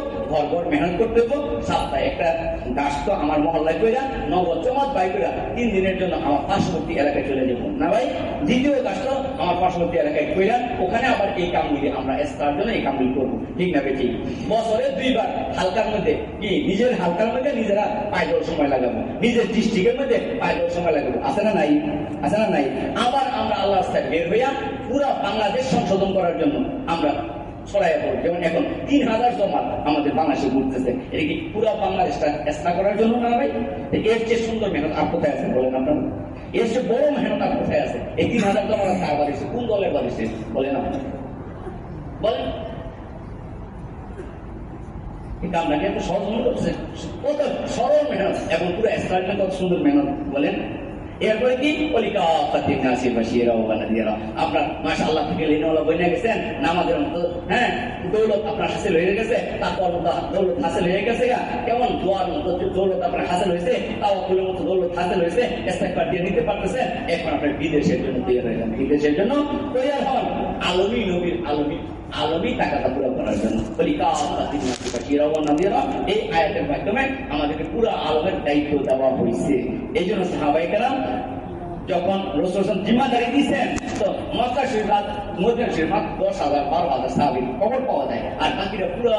ঘর মেহনত করতে হবো সপ্তাহে একটা গাছ তো আমার মহল্লায় কইরা নগদ জমাত বাই কইরা 3 দিনের জন্য আমার পার্শ্ববর্তী এলাকায় চলে যাবো না ভাই দ্বিতীয় গাছ তো আমার পার্শ্ববর্তী এলাকায় কইরা ওখানে আবার এই কামগুলি আমরা এস্তার জন্য এই কামগুলি করবো ঠিক না ভাই ঠিক বছরে 2 বার হালকার মধ্যে কি নিজের হালকার মধ্যে নিজেরা পায়ে দেওয়ার সময় লাগাবো নিজের ডিস্ট্রিক্টের মধ্যে পায়ে দেওয়ার সময় লাগাবো আছে না নাই আবার আমরা আল্লাহ রাস্তায় বের হইয়া পুরা বাংলাদেশ সংশোধন করার জন্য আমরা ছড়াইয়া পড়ব যেমন এখন 3000 জমাত আমাদের বাংলাদেশে ঘুরতেছে এটা কি পুরো বাংলাদেশটা চেষ্টা করার জন্য না ভাই এর চেয়ে সুন্দর মেহনত আর কোথায় আছে বলেন আপনারা এর চেয়ে বড় মেহনত আর কোথায় আছে এই 3000 জমাত কার বাড়িছে কোন দলের বাড়িছে বলেন আপনারা বলেন এই কামটাকে এত সহজ মনে করছে কত সরল মেহনত এবং পুরো স্টার্টমেন্ট কত সুন্দর মেহনত বলেন এরপরে কি আপনার মাশাআল্লাহ থেকে লেনওয়ালা বইনে গেছেন নামাজের মতো হ্যাঁ দৌলত আপনার হাসিল হয়ে গেছে তারপর দৌলত হাসিল হয়ে গেছে কেমন দোয়ার মতো দৌলত আপনার হাসিল হয়েছে তাওয়াক্কুলের মতো দৌলত হাসিল হয়েছে ইস্তেগফার দিয়ে নিতে পারতেছে এখন আপনার বিদেশের জন্য তৈরি হয়ে যান বিদেশের জন্য তৈরি হন আলমী নবীর আলমী টাকাটা পুরো করার জন্য এই আয়াতের মাধ্যমে আমাদেরকে পুরো আলমের দায়িত্ব দেওয়া হয়েছে এই জন্য সাহাবায়ে কেরাম যখন রাসূল জিম্মাদারি দিয়েছেন তো মক্কা শরীফ মদিনা শরীফ 10,000 12,000 সাহাবী কবর পাওয়া যায় আর বাকিরা পুরো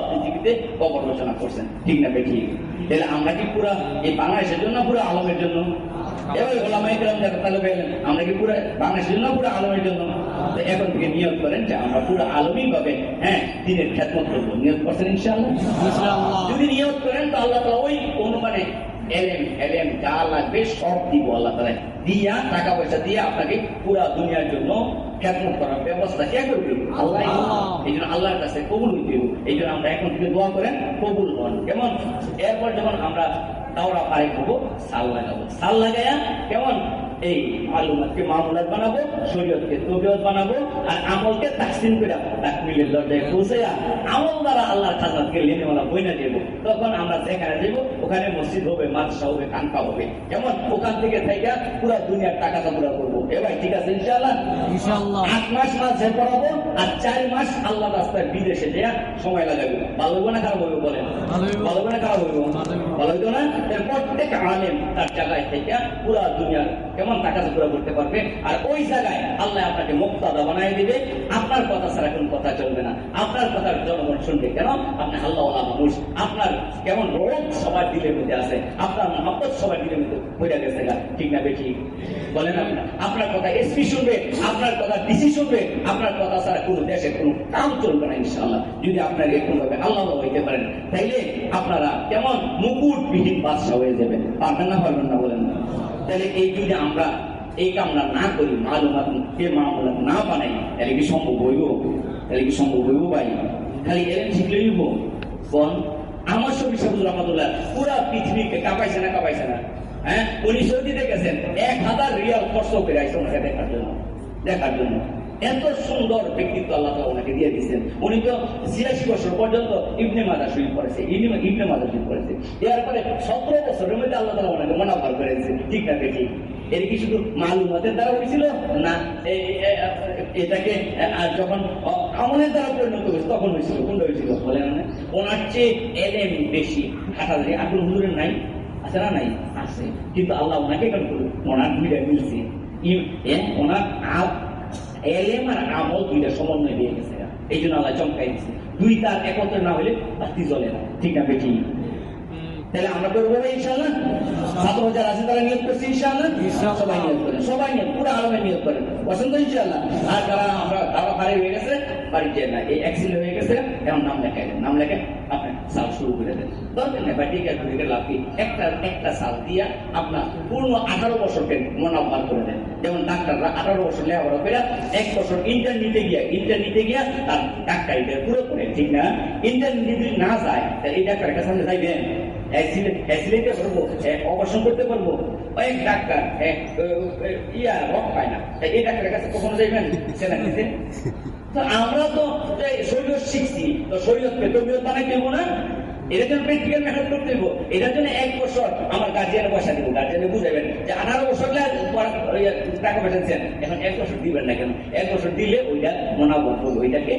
পৃথিবীতে কবর রচনা করছেন ঠিক না ঠিক তাহলে আমরা কি পুরো এই বাংলাদেশের জন্য পুরো আলমের জন্য এবার ওলামায়ে কেরাম যারা তাহলে বলেন আমরা কি পুরো বাংলাদেশের জন্য পুরো আলমের জন্য এখন থেকে নিয়ত করেন যে আমরা পুরো আলমী ভাবে হ্যাঁ দিনের খেদমত করবো নিয়ত করছেন ইনশাআল্লাহ যদি নিয়ত করেন তো আল্লাহ তাআলা ওই অনুমানে এলেম যা লাগবে সব দিব আল্লাহ তাআলা দিয়া টাকা পয়সা দিয়ে আপনাকে পুরো দুনিয়ার জন্য খেদমত করার ব্যবস্থা কে করবে আল্লাহ এই জন্য আল্লাহর কাছে কবুল হইতে হবে এই জন্য আমরা এখন থেকে দোয়া করেন কবুল হন কেমন এরপর যখন আমরা দাওরা পারে করবো সাল লাগাইয়া কেমন এই মালুমাতকে মামুলাত বানাবো শরীয়তকে তবিয়ত বানাবো আর আমলকে তাকসিম করে তাকমিলের দরজায় পৌঁছাইয়া আমল দ্বারা আল্লাহর খাজাতকে লেনেওয়ালা বইনা দেব তখন আমরা যেখানে যাব ওখানে মসজিদ হবে মাদ্রাসা হবে খানকা হবে যেমন ওখান থেকে থাইকা পুরো দুনিয়ার টাকাটা পুরো করবো এবার ঠিক আছে ইনশাআল্লাহ 8 মাস মাঝে পড়াবো আর 4 মাস আল্লাহ রাস্তায় বিদেশে যাওয়া সময় লাগাবো ভালো হইব না খারাপ হইব বলেন ভালো হইব না খারাপ হইব ভালো হইতো না প্রত্যেক আলেম তার জায়গায় থেকে পুরো দুনিয়ার কেমন টাকা পুরো করতে পারবে আর ওই জায়গায় আল্লাহ আপনাকে মুক্তাদা বানাই দিবে আপনার কথা ছাড়া কোন কথা চলবে না আপনার কথার জনগণ শুনবে কেন আপনি আল্লাহ মানুষ আপনার কেমন রোগ সবার দিলের মধ্যে আছে আপনার মহব্বত সবার দিলের মধ্যে হয়ে গেছে ঠিক না বেঠিক বলেন আপনার কথা এসপি শুনবে আপনার কথা ডিসি শুনবে আপনার কথা ছাড়া কোনো দেশের কোনো কাম চলবে না ইনশাআল্লাহ যদি আপনার এরকম ভাবে আল্লাহ হইতে পারেন তাইলে আপনারা কেমন মুকুটবিহীন বাদশা হয়ে যাবেন পারবেন না বলেন না তাহলে এই যদি আমরা এই কামনা না করি মালুমাতকে মামুলাত না বানাই তাহলে কি সম্ভব হইব ভাই খালি এলেন শিখলে হইব কোন আমার শফি সাহেব রহমাতুল্লাহ পুরা পৃথিবীকে কাঁপাইছে না হ্যাঁ উনি সৌদিতে গেছেন 1000 রিয়াল খরচ করে আইসে ওনাকে দেখার জন্য এত সুন্দর ব্যক্তিত্ব আল্লাহ তাআলা ওনাকে দিয়ে দিয়েছেন উনি তো 86 বছর পর্যন্ত ইবনে মাজাহ শরীফ পড়েছে এরপরে 17 বছরের মধ্যে আল্লাহ তাআলা ওনাকে মুনাফার করেছে ঠিক না ঠিক এর কি শুধু মালুমাতের দ্বারা হয়েছিল না এটাকে যখন আমলের দ্বারা পরিণত হয়েছে তখন হয়েছিল কোনটা হয়েছিল বলেন না ওনার চেয়ে এলেম বেশি হাঁটাধারি আগুন হুজুরের নাই আছে না নাই আছে কিন্তু আল্লাহ ওনাকে কেন করলো ওনার দুইটা মিলছে ওনার এলেম আর আমল দুইটা সমন্বয় দিয়ে গেছে, এই জন্য আল্লাহ চমকাই দিচ্ছে। দুই তার একত্রে না হলে বাতি জ্বলে না, ঠিক না বেটি? তাহলে আমরা করবো ইনশাআল্লাহ। ৭,০০০ আছে তারা নিয়োগ করছি ইনশাআল্লাহ। সবাই নিয়োগ করেন, সবাই নিয়োগ, পুরো আলমে নিয়োগ করেন, পছন্দ ইনশাআল্লাহ। আর যারা আমরা তারা বাড়ি হয়ে গেছে, বাড়িতে না এই অ্যাক্সিডেন্ট হয়ে গেছে, এখন নাম লেখাই দেন, নাম লেখে আপনি সাল শুরু করে দেন, দরকার নেই বাড়ি থেকে লাভ কি, একটা সাল দিয়া আপনার পূর্ণ 18 বছরকে মনোভাব করে দেন। যেমন ডাক্তাররা 18 বছর লেখাপড়া করে 1 বছর ইন্টার নিতে গিয়া তার ডাক্তারিটা পুরো করে, ঠিক না? ইন্টার যদি না যায় তাহলে এই ডাক্তারের কাছে আপনি যাইবেন, অ্যাক্সিডেন্টে পারবো, অপারেশন করতে পারবো, এক ডাক্তার রক পায় না, এই ডাক্তারের কাছে কখনো যাইবেন সেনা নিতে? তো আমরা তো শরীর শিখছি, তো শরীর পেট্রোলিয়ম বানাইতে দেবো না, এটার জন্য প্র্যাকটিক্যাল মেথড করতে দেবো। এটার জন্য 1 বছর আমার গার্জিয়ানে পয়সা দিব, গার্জিয়ানে বুঝাবেন যে 18 বছর টাকা পয়সা দিচ্ছেন, এখন 1 বছর দিবেন না কেন? 1 বছর দিলে ওইটা মনোবল হবে, ওইটাকে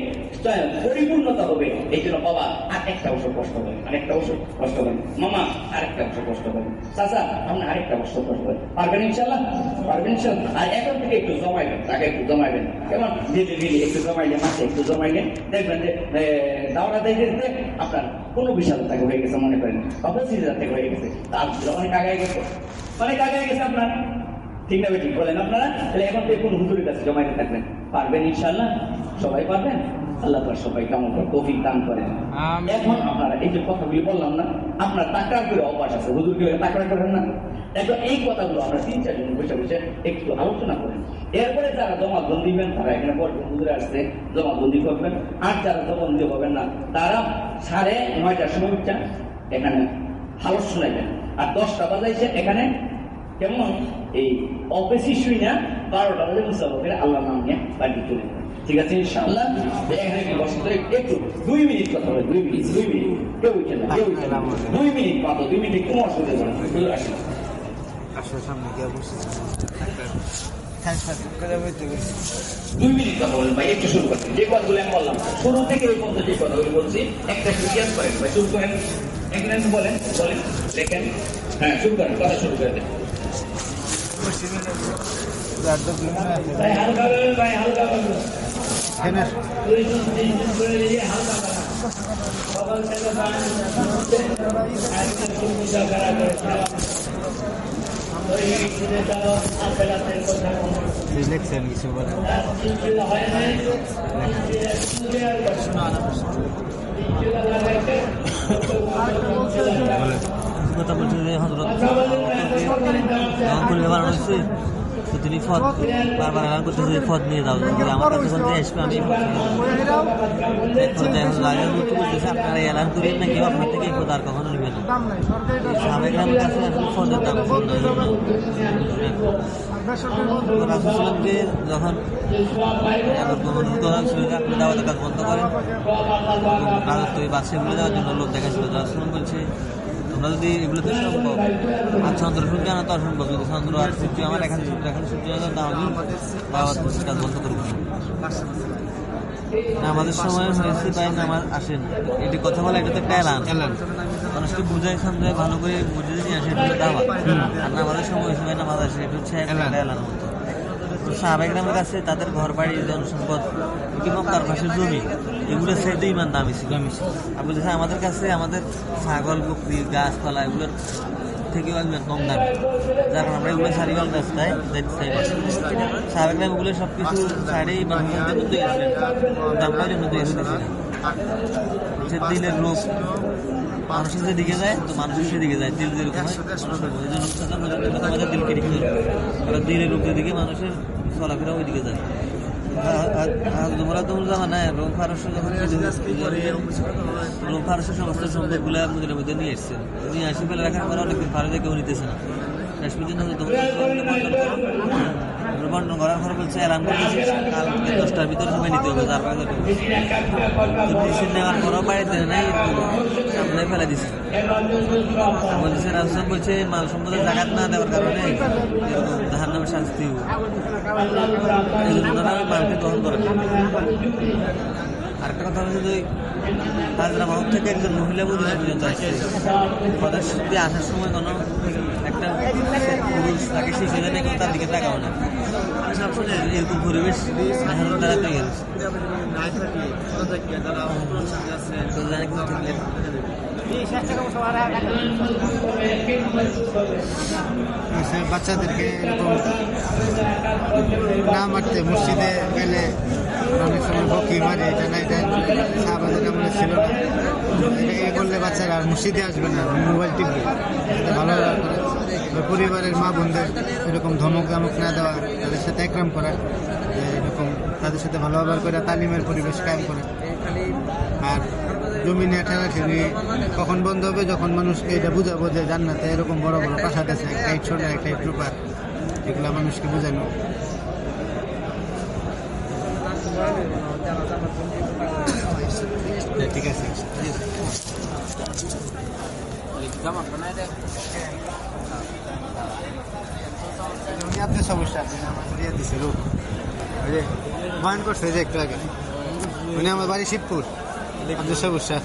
পরিপূর্ণতা হবে। এই জন্য বাবা আর 1টা বছর কষ্ট করেন, আরেকটা বছর কষ্ট করেন, মামা আরেকটা বছর কষ্ট করেন, চাচা আপনি আরেকটা বছর কষ্ট করেন, পারবেন ইনশাল্লাহ? পারবেন ইনশাল্লাহ। আর এখন থেকে একটু জমাইবেন, টাকা একটু জমাইবেন, কেমন? ধীরে একটু জমাইলে, মাসে একটু জমাইলে দেখবেন যে দাওরা দিতে আপনার কোনো বিশাল থেকে হয়ে গেছে, মনে করেন 25,000 থেকে হয়ে গেছে, তার অনেক আগে গেছে, অনেক আগে গেছে আপনার, ঠিক না ঠিক বলেন আপনারা? তাহলে এখন থেকে কোন হুজুরের কাছে জমাইতে থাকবেন, পারবেন ইনশাল্লাহ? সবাই পারবেন? আল্লাহ তাআলা সবাইকে আমল করে তৌফিক দান করেন। এখন আপনারা এই যে কথাগুলি বললাম না, আপনার তাকরার করে অভ্যাস আছে, হুজুরকে তাকরার করেন না, এখন এই কথাগুলো আমরা 3-4 জন বসে একটু আলোচনা করেন। এরপরে যারা জমাবন্দি দিবেন তারা এখানে পড়বেন, হুজুরে আসছে জমাবন্দি করবেন। আর যারা জমাবন্দি হবেন না তারা 9:30টার সময় উঠছেন এখানে হালস শোনাইবেন, আর 10টা বাজাইছে এখানে কেমন এই অফিসি শুই না 12টা বাজে মুসাফির আল্লাহ নাম নিয়ে বাড়ি চলে যাবেন, ঠিক আছে ইনশাআল্লাহ? এখানে একটু 2 মিনিট কথা হবে, 2 মিনিট কেউ উঠে না, 2 মিনিট মাত্র, 2 মিনিট কোনো অসুবিধা নেই, আসেন সামনে গিয়ে বসে 2 মিনিট কথা বলেন ভাই, একটু শুরু করছেন। যে কথাগুলো আমি বললাম শুরু থেকে এই পর্যন্ত যে কথাগুলো বলছি একটা ক্লিয়ার করেন ভাই, শুরু করেন, এখানে বলেন লেখেন, হ্যাঁ শুরু করেন, কথা শুরু করে দেন ভাই, হালকা বলেন ভাই, হালকা বলেন, হালকা সকাল থেকে সিলেকশন কিছু বলে কথা বলছে যে হযরত যখন বানানো হয়েছে তো তিনি ফদ বারবার এলান করতেছে যে ফদ নিয়ে যাও, আমার কাছে যখন আসবে আমি বলতেছে আপনারা এলান করেন না, কেউ আপনার থেকে ফদ আর কখনো নেবেন না। সাবেকরামের কাছে আসলে ফদের দাম রাসূলুল্লাহকে যখন আপনি দাওয়াতের কাজ বন্ধ করেন, রাজত্ব বাদশাহ ভুলে যাওয়ার জন্য লোক দেখাচ্ছিল, রাসূলুল্লাহ বলছে তোমরা যদি এগুলোতে সম্ভব আর চন্দ্র সূর্য আনা তো অসম্ভব, যদি চন্দ্র আর সূর্য আমার এখানে সূর্য তা আমি দাওয়াতের কাজ বন্ধ করবো। আমাদের সময় হয়েছে তাই নামাজ আসেন, এটি কথা বলে এটা তো একটা এলান, মানুষকে বুঝাই সমঝায় ভালো করে বুঝে নিয়ে আসে, এটা দাওয়াত। আর আমাদের সময় হয়েছে ভাই নামাজ আসে, এটা হচ্ছে একটা এলান মতো। সাহাবায়ে-কেরামের কাছে তাদের ঘর বাড়ি, জনসম্পদ এবং তার পাশে জমি, এগুলো সাইডে ইমান দামি ছিল। আর বলতেছে আমাদের কাছে আমাদের ছাগল, বকরি, গাছপালা এগুলোর থেকেও ইমান কম দামি, যার কারণে আমরা এগুলো সারিওয়াল রাস্তায় যাইতে চাই। সাহাবায়ে-কেরাম এগুলো সবকিছু সাইডে ইমান মধ্যে গেছিলেন, আমরা জন্য গেছিলেন। দিলের লোক মানুষের যেদিকে যায় তো মানুষের সেদিকে যায়, দিল যেরকম হয় আমাদের দিলকে ঠিক করে, এবার দিলের লোক যেদিকে মানুষের চলাফেরা ওইদিকে যায়। জামানায় রোম ফারস্য যখন রোম ফারস্য সমস্ত সম্পদগুলো মদিনার মধ্যে নিয়ে এসছে, নিয়ে আসি ফেলে রাখার পরে অনেকদিন ফারস্যে কেউ নিতেছে না, শেষ পর্যন্ত বন্টন করার পর বলছে এলান করতেছে কাল 10টার ভিতরে সবাই নিতে হবে, যার পায়ে নেওয়ার পরও বাড়িতে নাই, সামনে ফেলে দিচ্ছে। বলছে রাসূল বলছে মাল সম্পদের জাকাত না দেওয়ার কারণে এরকম জাহান্নামের শাস্তি হবে, এই জন্য তারা মালকে গ্রহণ করে। আরেকটা কথা হচ্ছে যে হাজরা মাহব থেকে একজন মহিলা বুঝে পর্যন্ত আসছে পদের সত্যি আসার সময় কোনো একটা পুরুষ তাকে শিশু দেখে তার দিকে তাকাও না সবসময় এরকম পরিবেশ মেহনত দ্বারা তৈরি হচ্ছে বাচ্চাদেরকে এরকম না মারতে মসজিদে গেলে অনেক সময় বকি মারে এটা না এটা সাহাবাদের আমলে ছিল না এটা করলে বাচ্চারা আর মসজিদে আসবে না মোবাইল টিপবে এটা ভালো করে পরিবারের মা বোনদের এরকম ধমক ধমক না দেওয়া তাদের সাথে একরাম করা এরকম তাদের সাথে ভালো ব্যবহার করে তালিমের পরিবেশ কায়েম করা আর জমিনে ঠেলাঠেলি কখন বন্ধ হবে যখন মানুষকে এটা বুঝাবো যে জান্নাতে এরকম বড় বড় প্রাসাদ আছে একটা ইট ছোট একটা ইট রূপার এগুলো মানুষকে বোঝানো ঠিক আছে আপনার সমস্যা দিয়ে দিছে লোক বয়ান করছে যে একটু আগে উনি আমার বাড়ি শিবপুর আপনার সমস্যা